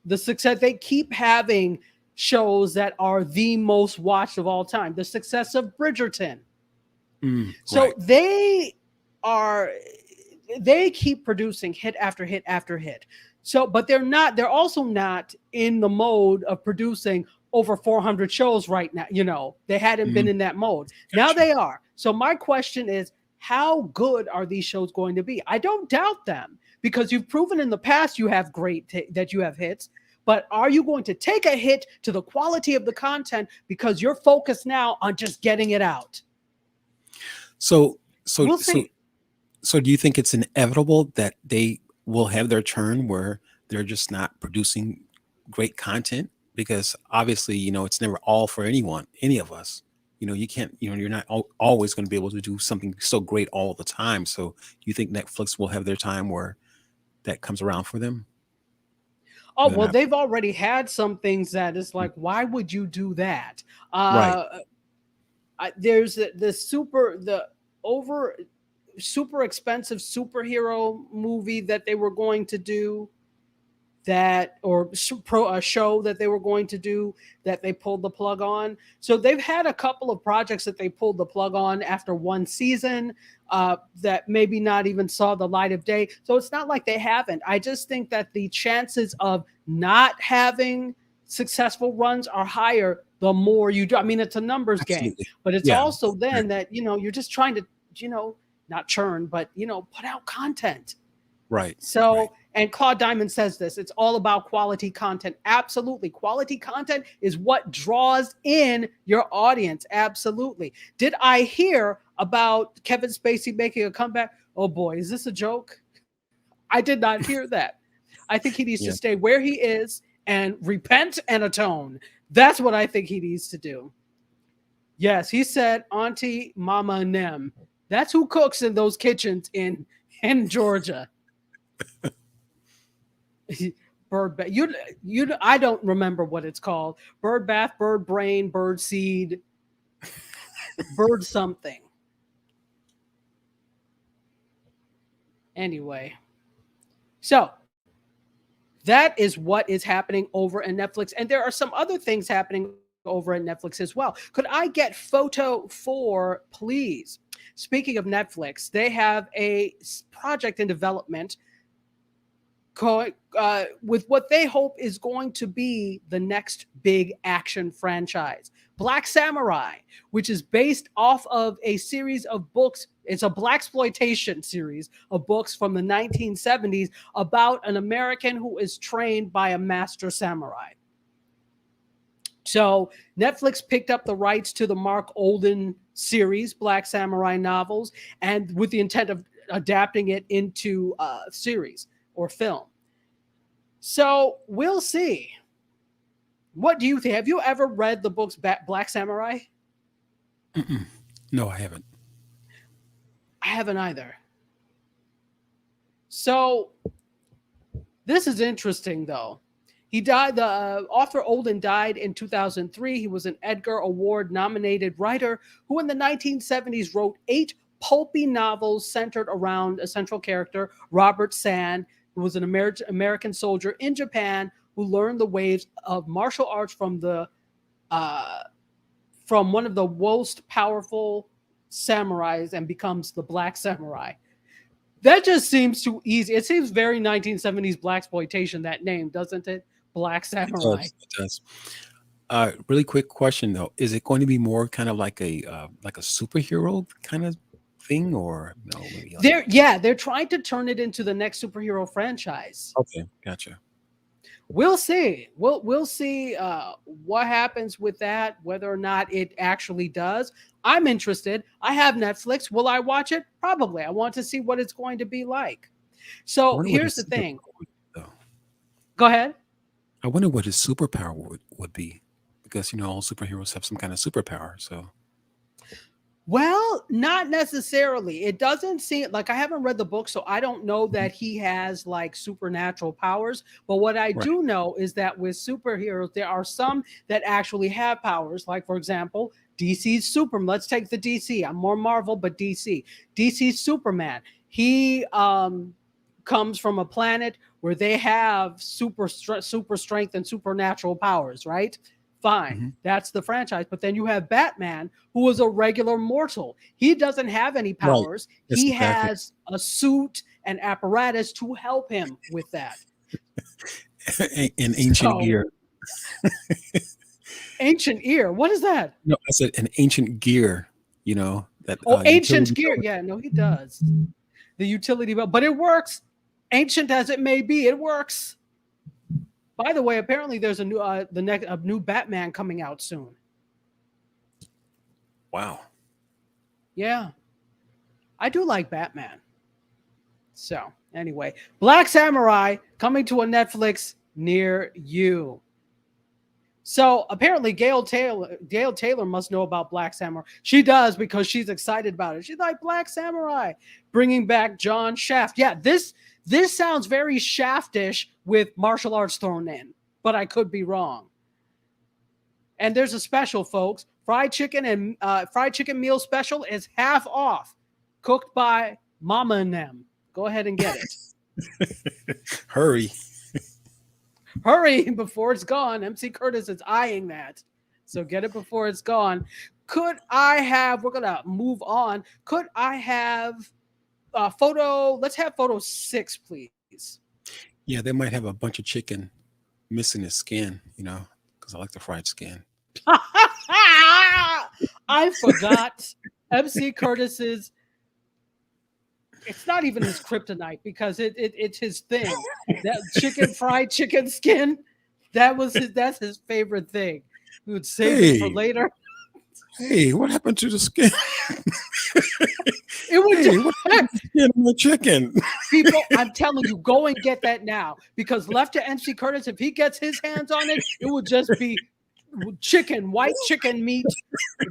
The success, they keep having shows that are the most watched of all time. The success of Bridgerton. So they keep producing hit after hit after hit. So, but they're also not in the mode of producing over 400 shows right now. They hadn't been in that mode. Gotcha. Now they are. So my question is, how good are these shows going to be? I don't doubt them, because you've proven in the past you have that you have hits. But are you going to take a hit to the quality of the content because you're focused now on just getting it out? So we'll see. So do you think it's inevitable that they will have their turn where they're just not producing great content? Because obviously, it's never all for anyone, any of us. You can't, you're not always going to be able to do something so great all the time. So do you think Netflix will have their time where that comes around for them? Oh, well, they've already had some things that is like, why would you do that? There's the super expensive superhero movie that they were going to do, a show that they were going to do that they pulled the plug on. So they've had a couple of projects that they pulled the plug on after one season that maybe not even saw the light of day. So it's not like they haven't. I just think that the chances of not having successful runs are higher the more you do. I mean, it's a numbers game, but it's also then that, you're just trying to, not churn, but, put out content. Right. So, and Claude Diamond says this, it's all about quality content. Absolutely. Quality content is what draws in your audience. Absolutely. Did I hear about Kevin Spacey making a comeback? Oh boy, is this a joke? I did not hear that. I think he needs to stay where he is and repent and atone. That's what I think he needs to do. Yes, he said Auntie, Mama, and them. That's who cooks in those kitchens in Georgia. Bird bath. I don't remember what it's called. Bird bath, bird brain, bird seed, bird something. Anyway, so that is what is happening over at Netflix, and there are some other things happening over at Netflix as well. Could I get photo 4, please? Speaking of Netflix, they have a project in development with what they hope is going to be the next big action franchise, Black Samurai, which is based off of a series of books. It's a blaxploitation series of books from the 1970s about an American who is trained by a master samurai. So Netflix picked up the rights to the Mark Olden series, Black Samurai novels, and with the intent of adapting it into a series or film. So we'll see. What do you think? Have you ever read the books Black Samurai? Mm-mm. No, I haven't. I haven't either. So this is interesting, though. He died. The author Olden died in 2003. He was an Edgar Award nominated writer who in the 1970s wrote 8 pulpy novels centered around a central character, Robert Sand, who was an American soldier in Japan who learned the ways of martial arts uh, from one of the most powerful samurais and becomes the Black Samurai. That just seems too easy. It seems very 1970s blaxploitation, that name, doesn't it? Black It Samurai. does. It does. Really quick question though: is it going to be more kind of like a superhero kind of thing, or no? Maybe like They're trying to turn it into the next superhero franchise. okay, gotcha. We'll see. We'll see what happens with that, whether or not it actually does. I'm interested. I have Netflix. Will I watch it? Probably. I want to see what it's going to be like. I So wonder what here's his the thing. superpower would be, though. Go ahead. I wonder what his superpower would be, because all superheroes have some kind of superpower. So Well, not necessarily. It doesn't seem like I haven't read the book, so I don't know Mhm. that he has like supernatural powers. But what I Right. do know is that with superheroes, there are some that actually have powers. Like, for example, DC's Superman. Let's take the DC. I'm more Marvel, but DC. DC's Superman. He comes from a planet where they have super strength and supernatural powers, right? Fine. Mhm. That's the franchise. But then you have Batman, who is a regular mortal. He doesn't have any Right. powers. Yes, He exactly. has a suit and apparatus to help him with that. An ancient So, gear. ancient ear. What is that? No, I said an ancient gear. That Oh, ancient utility gear. belt. Yeah, no, he does. The utility belt. But it works. Ancient as it may be, it works. By the way, apparently there's a new Batman coming out soon. Wow. Yeah. I do like Batman. So, anyway, Black Samurai coming to a Netflix near you. So, apparently Gail Taylor must know about Black Samurai. She does because she's excited about it. She's like Black Samurai bringing back John Shaft. Yeah, this sounds very Shaftish with martial arts thrown in, but I could be wrong. And there's a special, folks. Fried chicken meal special is half off, cooked by Mama and them. Go ahead and get it. Hurry. Hurry before it's gone. MC Curtis is eyeing that. So get it before it's gone. We're going to move on. Could I have let's have photo 6, please. Yeah, they might have a bunch of chicken missing its skin, because I like the fried skin. I forgot MC Curtis's. It's not even his kryptonite because it's his thing. That fried chicken skin. That's his favorite thing. He would save it for later. Hey, what happened to the skin? It would Hey, what happened to the skin on the chicken? people. I'm telling you, go and get that now because left to MC Curtis, if he gets his hands on it, it would just be white chicken meat,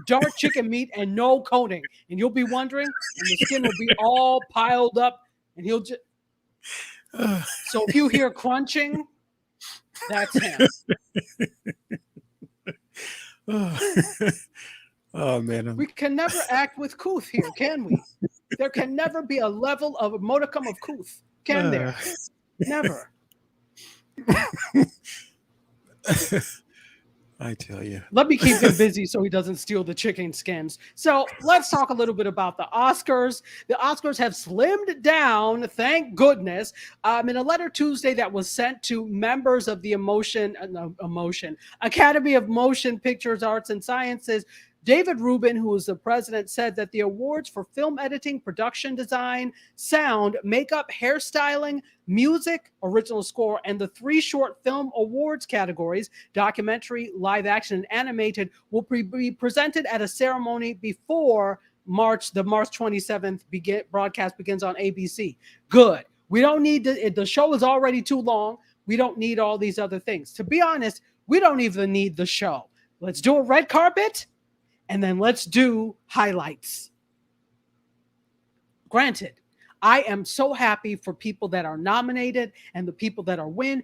dark chicken meat, and no coating. And you'll be wondering, and the skin will be all piled up, and he'll just. So if you hear crunching, that's him. Oh man, We can never act with couth here, can we? There can never be a level of a modicum of couth, can there? Never. I tell you. Let me keep him busy so he doesn't steal the chicken skins. So let's talk a little bit about the Oscars. The Oscars have slimmed down, thank goodness. In a letter Tuesday that was sent to members of the Academy of Motion Pictures, Arts, and Sciences, David Rubin, who is the president, said that the awards for film editing, production design, sound, makeup, hairstyling, music, original score, and the 3 short film awards categories, documentary, live action, and animated, will be presented at a ceremony before the March 27th broadcast begins on ABC. Good. We don't need the show is already too long. We don't need all these other things. To be honest, we don't even need the show. Let's do a red carpet, and then let's do highlights. Granted, I am so happy for people that are nominated and the people that win.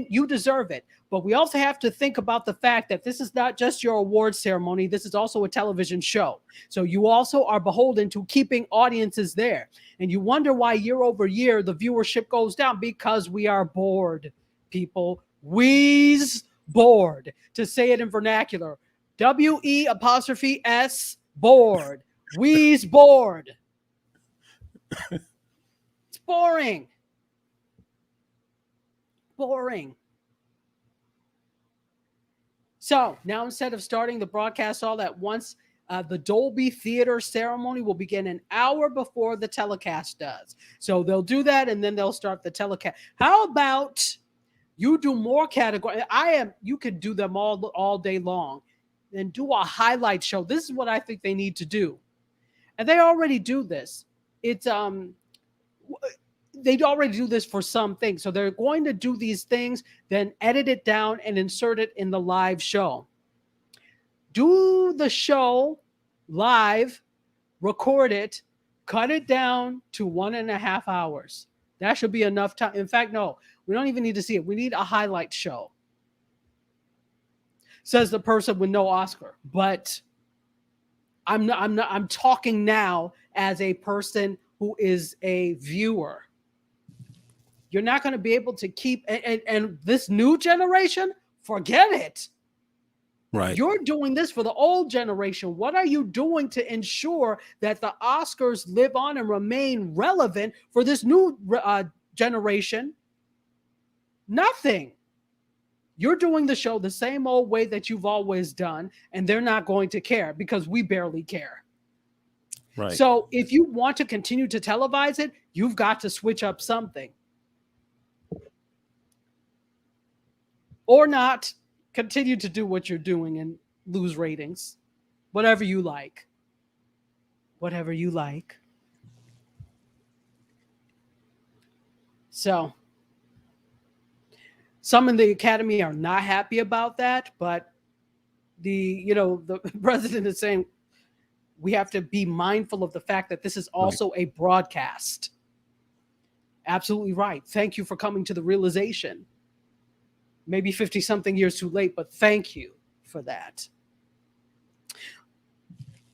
You deserve it. But we also have to think about the fact that this is not just your award ceremony. This is also a television show. So you also are beholden to keeping audiences there. And you wonder why year over year the viewership goes down, because we are bored, people. We's bored. To say it in vernacular, WE''S bored. We's bored. It's boring. Boring. So now, instead of starting the broadcast all at once, the Dolby Theater ceremony will begin an hour before the telecast does. So they'll do that, and then they'll start the telecast. How about you do more categories? You could do them all day long, and do a highlight show. This is what I think they need to do, and they already do this. They already do this for some things. So they're going to do these things, then edit it down and insert it in the live show. Do the show live, record it, cut it down to 1.5 hours. That should be enough time. In fact, no, we don't even need to see it. We need a highlight show, says the person with no Oscar. But I'm talking now as a person who is a viewer. You're not going to be able to keep, and this new generation, forget it. Right. You're doing this for the old generation. What are you doing to ensure that the Oscars live on and remain relevant for this new generation? Nothing. You're doing the show the same old way that you've always done, and they're not going to care because we barely care. Right. So if you want to continue to televise it, you've got to switch up something. Or not, continue to do what you're doing and lose ratings. Whatever you like. Whatever you like. So, some in the Academy are not happy about that, but the president is saying we have to be mindful of the fact that this is also a broadcast. Absolutely right. Thank you for coming to the realization. Maybe 50-something years too late, but thank you for that.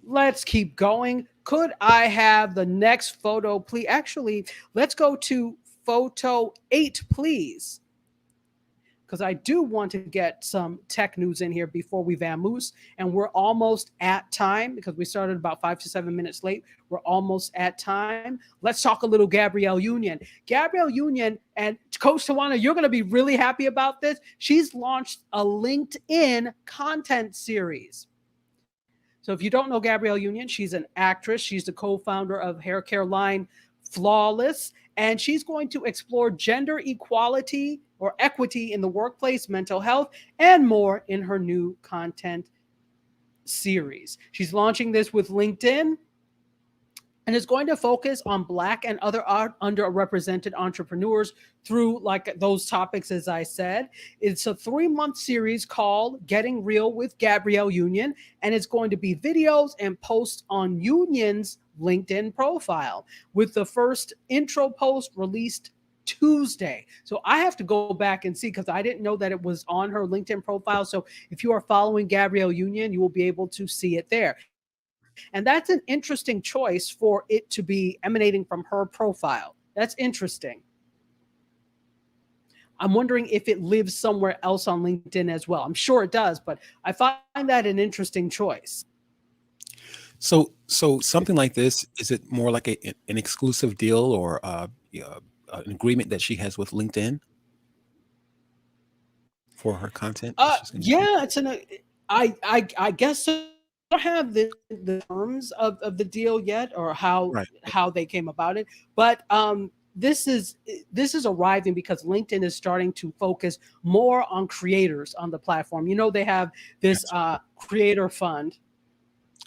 Let's keep going. Could I have the next photo, please? Actually, let's go to photo 8, please. Because I do want to get some tech news in here before we vamoose. And we're almost at time because we started about 5 to 7 minutes late. We're almost at time. Let's talk a little Gabrielle Union. Gabrielle Union and Coach Tawana, you're going to be really happy about this. She's launched a LinkedIn content series. So if you don't know Gabrielle Union, she's an actress. She's the co-founder of hair care line Flawless. And she's going to explore gender equality or equity in the workplace, mental health, and more in her new content series. She's launching this with LinkedIn, and is going to focus on Black and other underrepresented entrepreneurs through like those topics, as I said. It's a 3-month series called Getting Real with Gabrielle Union, and it's going to be videos and posts on Union's LinkedIn profile, with the first intro post released Tuesday. So I have to go back and see because I didn't know that it was on her LinkedIn profile. So if you are following Gabrielle Union, you will be able to see it there. And that's an interesting choice for it to be emanating from her profile. That's interesting. I'm wondering if it lives somewhere else on LinkedIn as well. I'm sure it does, but I find that an interesting choice. So something like this, is it more like an exclusive deal or an agreement that she has with LinkedIn for her content? Yeah, it's I guess so. I don't have the terms of the deal yet, or how they came about it, but this is arriving because LinkedIn is starting to focus more on creators on the platform. You know, they have this creator fund,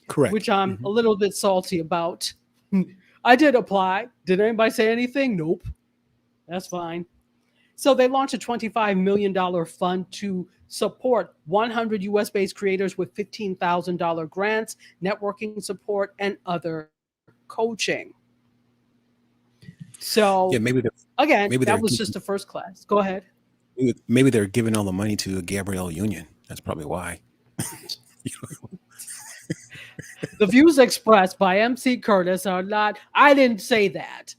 correct, which I'm a little bit salty about. I did apply. Did anybody say anything? Nope. That's fine. So they launched a $25 million fund to support 100 US based creators with $15,000 grants, networking support, and other coaching. So Yeah, again, maybe that they're was giving, just the first class. Go ahead. maybe they're giving all the money to Gabrielle Union. That's probably why. You know, The views expressed by MC Curtis are not, I didn't say that.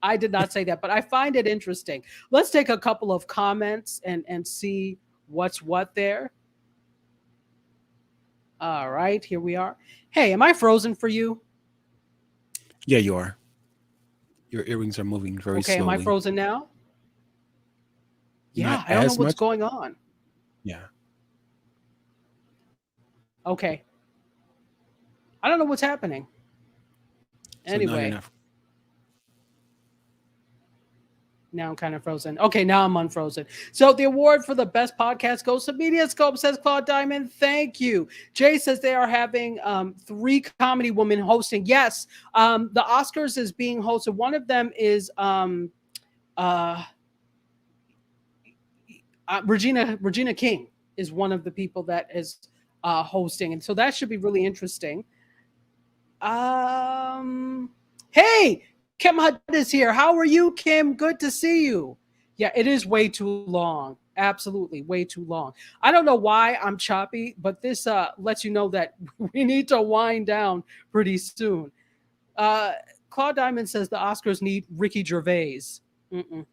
I did not say that, but I find it interesting. Let's take a couple of comments and see what's what there. All right, here we are. Hey, am I frozen for you? yeah, you are. Your earrings are moving very Okay, am I slowly. frozen now? Not Yeah, I don't know as what's much. going on. Yeah. Okay, I don't know what's happening. So now you're Anyway, not. now I'm kind of frozen. Okay, now I'm unfrozen. So the award for the best podcast goes to MediaScope, says Claude Diamond. Thank you. Jay says they are having 3 comedy women hosting. Yes, the Oscars is being hosted. One of them is uh, Regina King is one of the people that is hosting, and so that should be really interesting. Hey, Kim Hutt is here. How are you, Kim? Good to see you. Yeah, it is way too long. Absolutely, way too long. I don't know why I'm choppy, but this lets you know that we need to wind down pretty soon. Uh, Claude Diamond says the Oscars need Ricky Gervais. Mm-mm.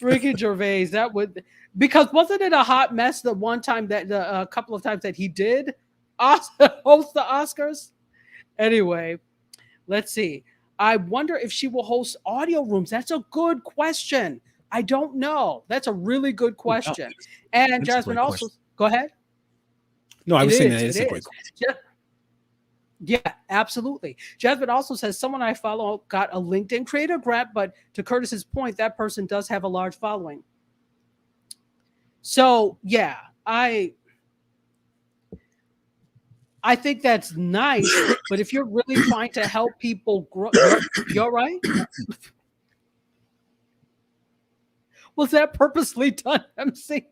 Ricky Gervais, that would, because wasn't it a hot mess the one time that the a couple of times that he did host the Oscars? Anyway, let's see. I wonder if she will host audio rooms. That's a good question. I don't know. That's a really good Oh, wow, question. And that's a Jasmine great also, question. go ahead. No, I It was saying that is. It it's a great is. question. Yeah, yeah, absolutely. Jasmine also says someone I follow got a LinkedIn creator grant, but to Curtis's point, that person does have a large following. So yeah, I think that's nice, but if you're really trying to help people grow, you're right. Was that purposely done, MC?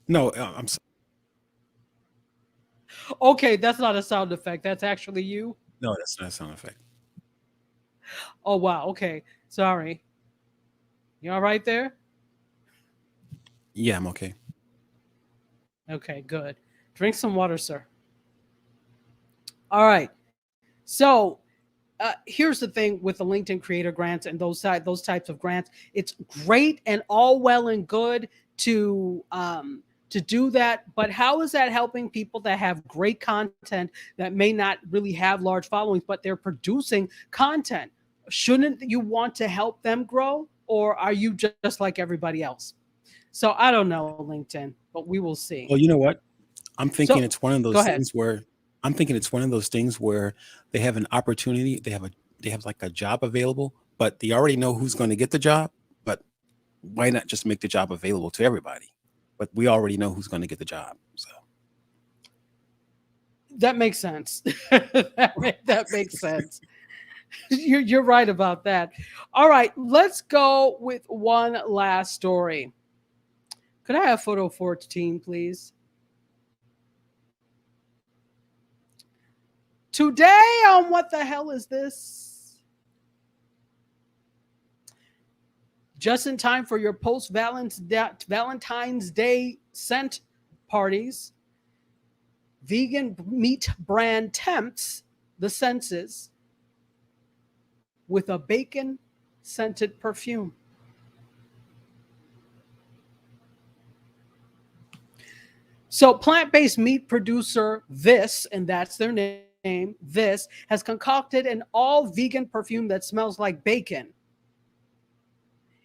No, I'm sorry. Okay, that's not a sound effect. That's actually you. No, that's not a sound effect. Oh wow. Okay, sorry. You all right there? Yeah, I'm okay. Okay, good. Drink some water, sir. All right. So here's the thing with the LinkedIn creator grants and those types of grants. It's great and all well and good to do that, but how is that helping people that have great content that may not really have large followings, but they're producing content? Shouldn't you want to help them grow, or are you just like everybody else? So I don't know, LinkedIn, but we will see. Well, you know what? I'm thinking So it's one of go those ahead. things where I'm thinking it's one of those things where they have an opportunity, they have like a job available, but they already know who's going to get the job. But why not just make the job available to everybody? But we already know who's going to get the job. So That makes sense. That makes sense. You're right about that. All right, let's go with one last story. Could I have photo 14, please? Today on What the Hell Is This? Just in time for your post Valentine's Day scent parties, vegan meat brand tempts the senses with a bacon scented perfume. So, plant based meat producer This, and that's their name, This, has concocted an all vegan perfume that smells like bacon.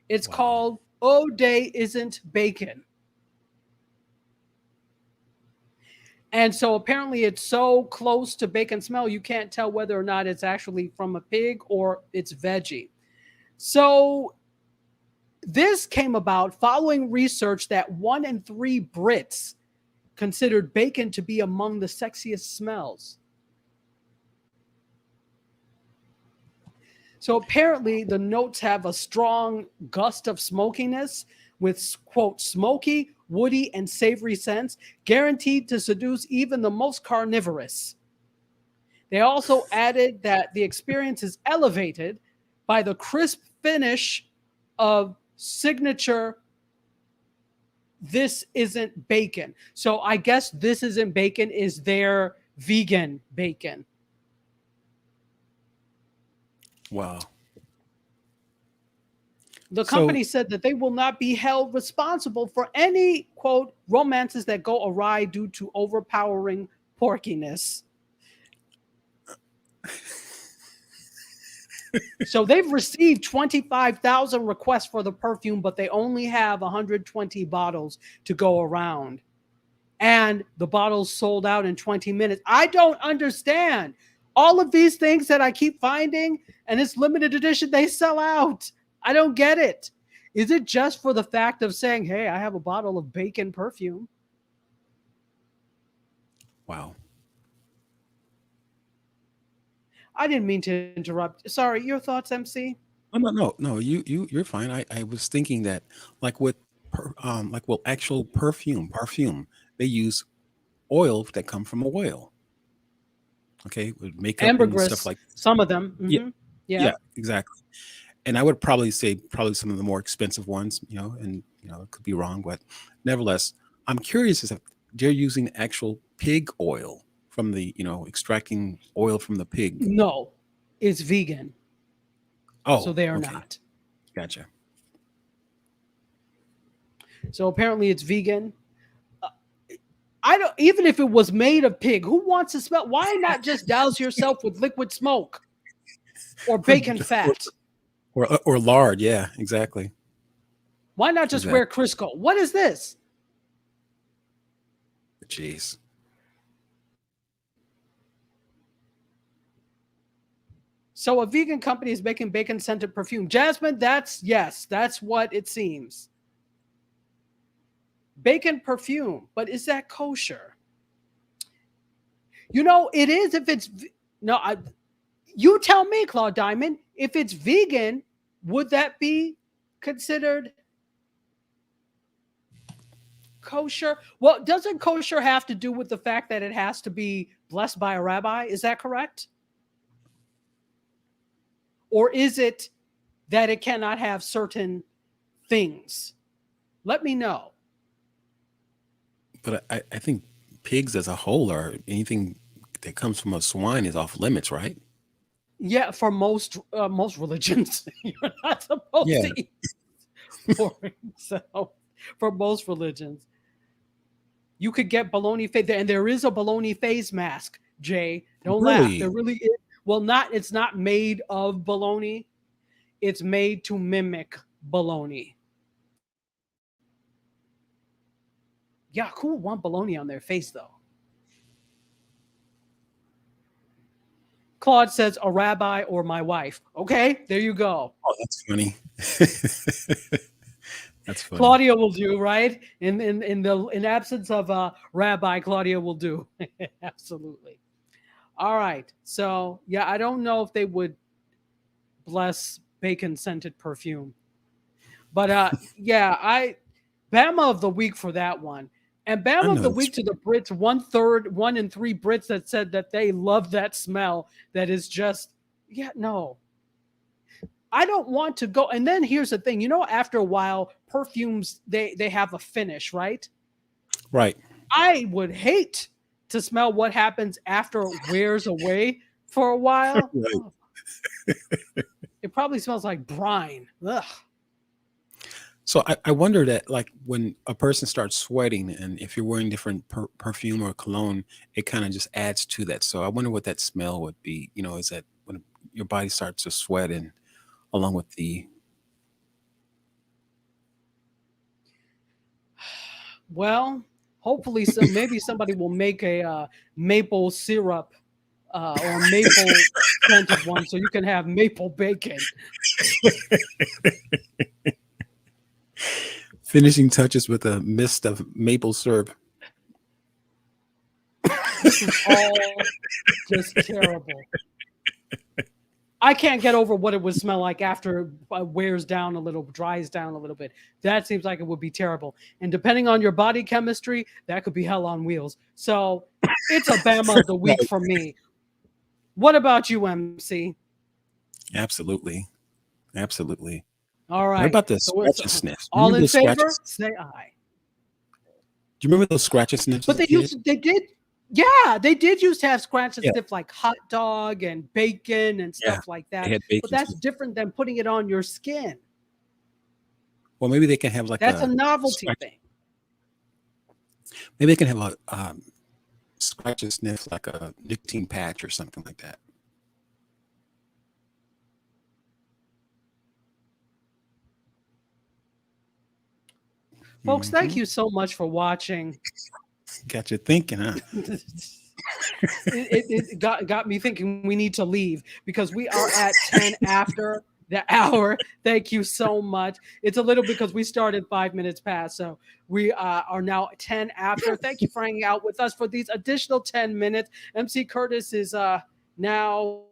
It's wow. called Oh Day Isn't Bacon. And so apparently it's so close to bacon smell, you can't tell whether or not it's actually from a pig or it's veggie. So this came about following research that 1 in 3 Brits considered bacon to be among the sexiest smells. So apparently, the notes have a strong gust of smokiness with, quote, smoky, woody, and savory scents, guaranteed to seduce even the most carnivorous. They also added that the experience is elevated by the crisp finish of signature "This Isn't Bacon." So I guess "This Isn't Bacon" is their vegan bacon. Wow. The So company said that they will not be held responsible for any, quote, romances that go awry due to overpowering porkiness. So they've received 25,000 requests for the perfume, but they only have 120 bottles to go around. And the bottles sold out in 20 minutes. I don't understand. All of these things that I keep finding, and it's limited edition, they sell out. I don't get it. Is it just for the fact of saying, hey, I have a bottle of bacon perfume? wow. I didn't mean to interrupt. Sorry, your thoughts, MC? Oh, no. You're fine. I was thinking that like with like well actual perfume, they use oil that come from oil. Okay, with makeup and stuff Ambergris, like some of them. yeah, Yeah. yeah, exactly. And I would probably say probably some of the more expensive ones, and it could be wrong, but nevertheless, I'm curious as if they're using actual pig oil from the, extracting oil from the pig. No, it's vegan. So Oh, they are okay, not. gotcha. So apparently it's vegan. I don't, even if it was made of pig, who wants to smell? Why not just douse yourself with liquid smoke or Or bacon fat? or lard, yeah, exactly, Why not just wear exactly. Crisco? What is this? Jeez. So a vegan company is making bacon scented perfume. Jasmine, that's what it seems. Bacon perfume, but is that kosher? It is if it's no. You tell me, Claude Diamond. If it's vegan, would that be considered kosher? Well, doesn't kosher have to do with the fact that it has to be blessed by a rabbi? Is that correct? Or is it that it cannot have certain things? Let me know. But I think pigs as a whole or anything that comes from a swine is off limits, right? Yeah, for most religions, you're not supposed Yeah, to eat pork. So, for most religions, you could get bologna face, and there is a bologna face mask. Jay, don't laugh. There really. really is. Well, not it's not made of bologna. It's made to mimic bologna. Yeah, who would want bologna on their face though? Claude says a rabbi or my wife. Okay, there you go. Oh, that's funny. That's funny. Claudia will do, right? In absence of a rabbi, Claudia will do. Absolutely. All right. So yeah, I don't know if they would bless bacon scented perfume. But yeah, Bama of the week for that one. And I Bama of know the that's week to the Brits, 1/3, 1 in 3 Brits that said that they love that smell. That is just, yeah, no. I don't want to go. And then here's the thing, after a while, perfumes they have a finish, right? right. I would hate to smell what happens after it wears away for a while. Right. Oh, it probably smells like brine. Ugh. So I wonder that like when a person starts sweating and if you're wearing different perfume or cologne, it kind of just adds to that. So I wonder what that smell would be. Is that when your body starts to sweat and along with the Well, hopefully, maybe somebody will make a maple syrup or maple scented one, so you can have maple bacon. finishing touches with a mist of maple syrup. This is all just terrible. I can't get over what it would smell like after it wears down a little, dries down a little bit. That seems like it would be terrible. And depending on your body chemistry, that could be hell on wheels. So it's a Bama of the week for me. What about you, MC? Absolutely. All right. What about the So scratch and sniff? all Remember in those favor? scratches? Say aye. Do you remember those scratch and sniffs? But they did used to have scratch and Yeah. sniff like hot dog and bacon and stuff like that. They had bacon But that's too. different than putting it on your skin. Well, maybe they can have like That's a novelty scratch- thing. Maybe they can have a scratch and sniff like a nicotine patch or something like that. Folks, thank you so much for watching. Got you thinking, huh? it got me thinking we need to leave because we are at 10 after the hour. Thank you so much. It's a little because we started 5 minutes past, so we are now 10 after. Thank you for hanging out with us for these additional 10 minutes. MC Curtis is now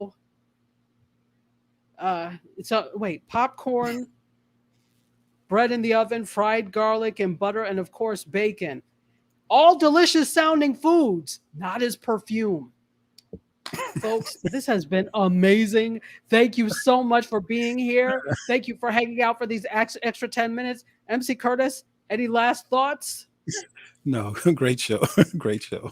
popcorn, bread in the oven, fried garlic and butter, and of course bacon. All delicious sounding foods, not as perfume. Folks, this has been amazing. Thank you so much for being here. Thank you for hanging out for these extra 10 minutes. MC Curtis, any last thoughts? No, great show. Great show.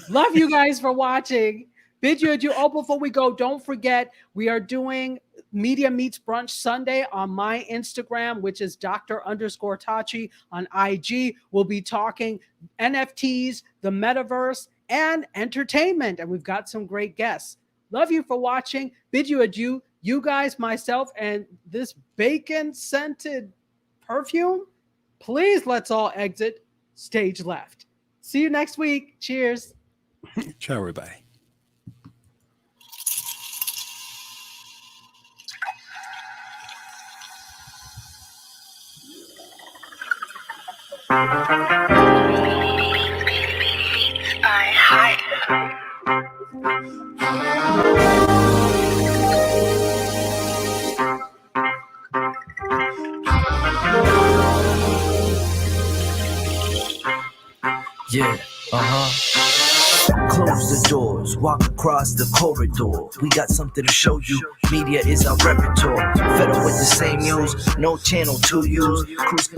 Love you guys for watching. Bid you adieu. Oh, before we go, don't forget, we are doing Media Meets Brunch Sunday on my Instagram, which is Dr_Tachi on IG. We'll be talking NFTs, the metaverse, and entertainment. And we've got some great guests. Love you for watching. Bid you adieu. You guys, myself, and this bacon-scented perfume. Please let's all exit stage left. See you next week. Cheers. Ciao, everybody. Yeah, Close the doors, walk across the corridor. We got something to show you. Media is our repertoire. Fed up with the same news, no channel to use. Cruise control.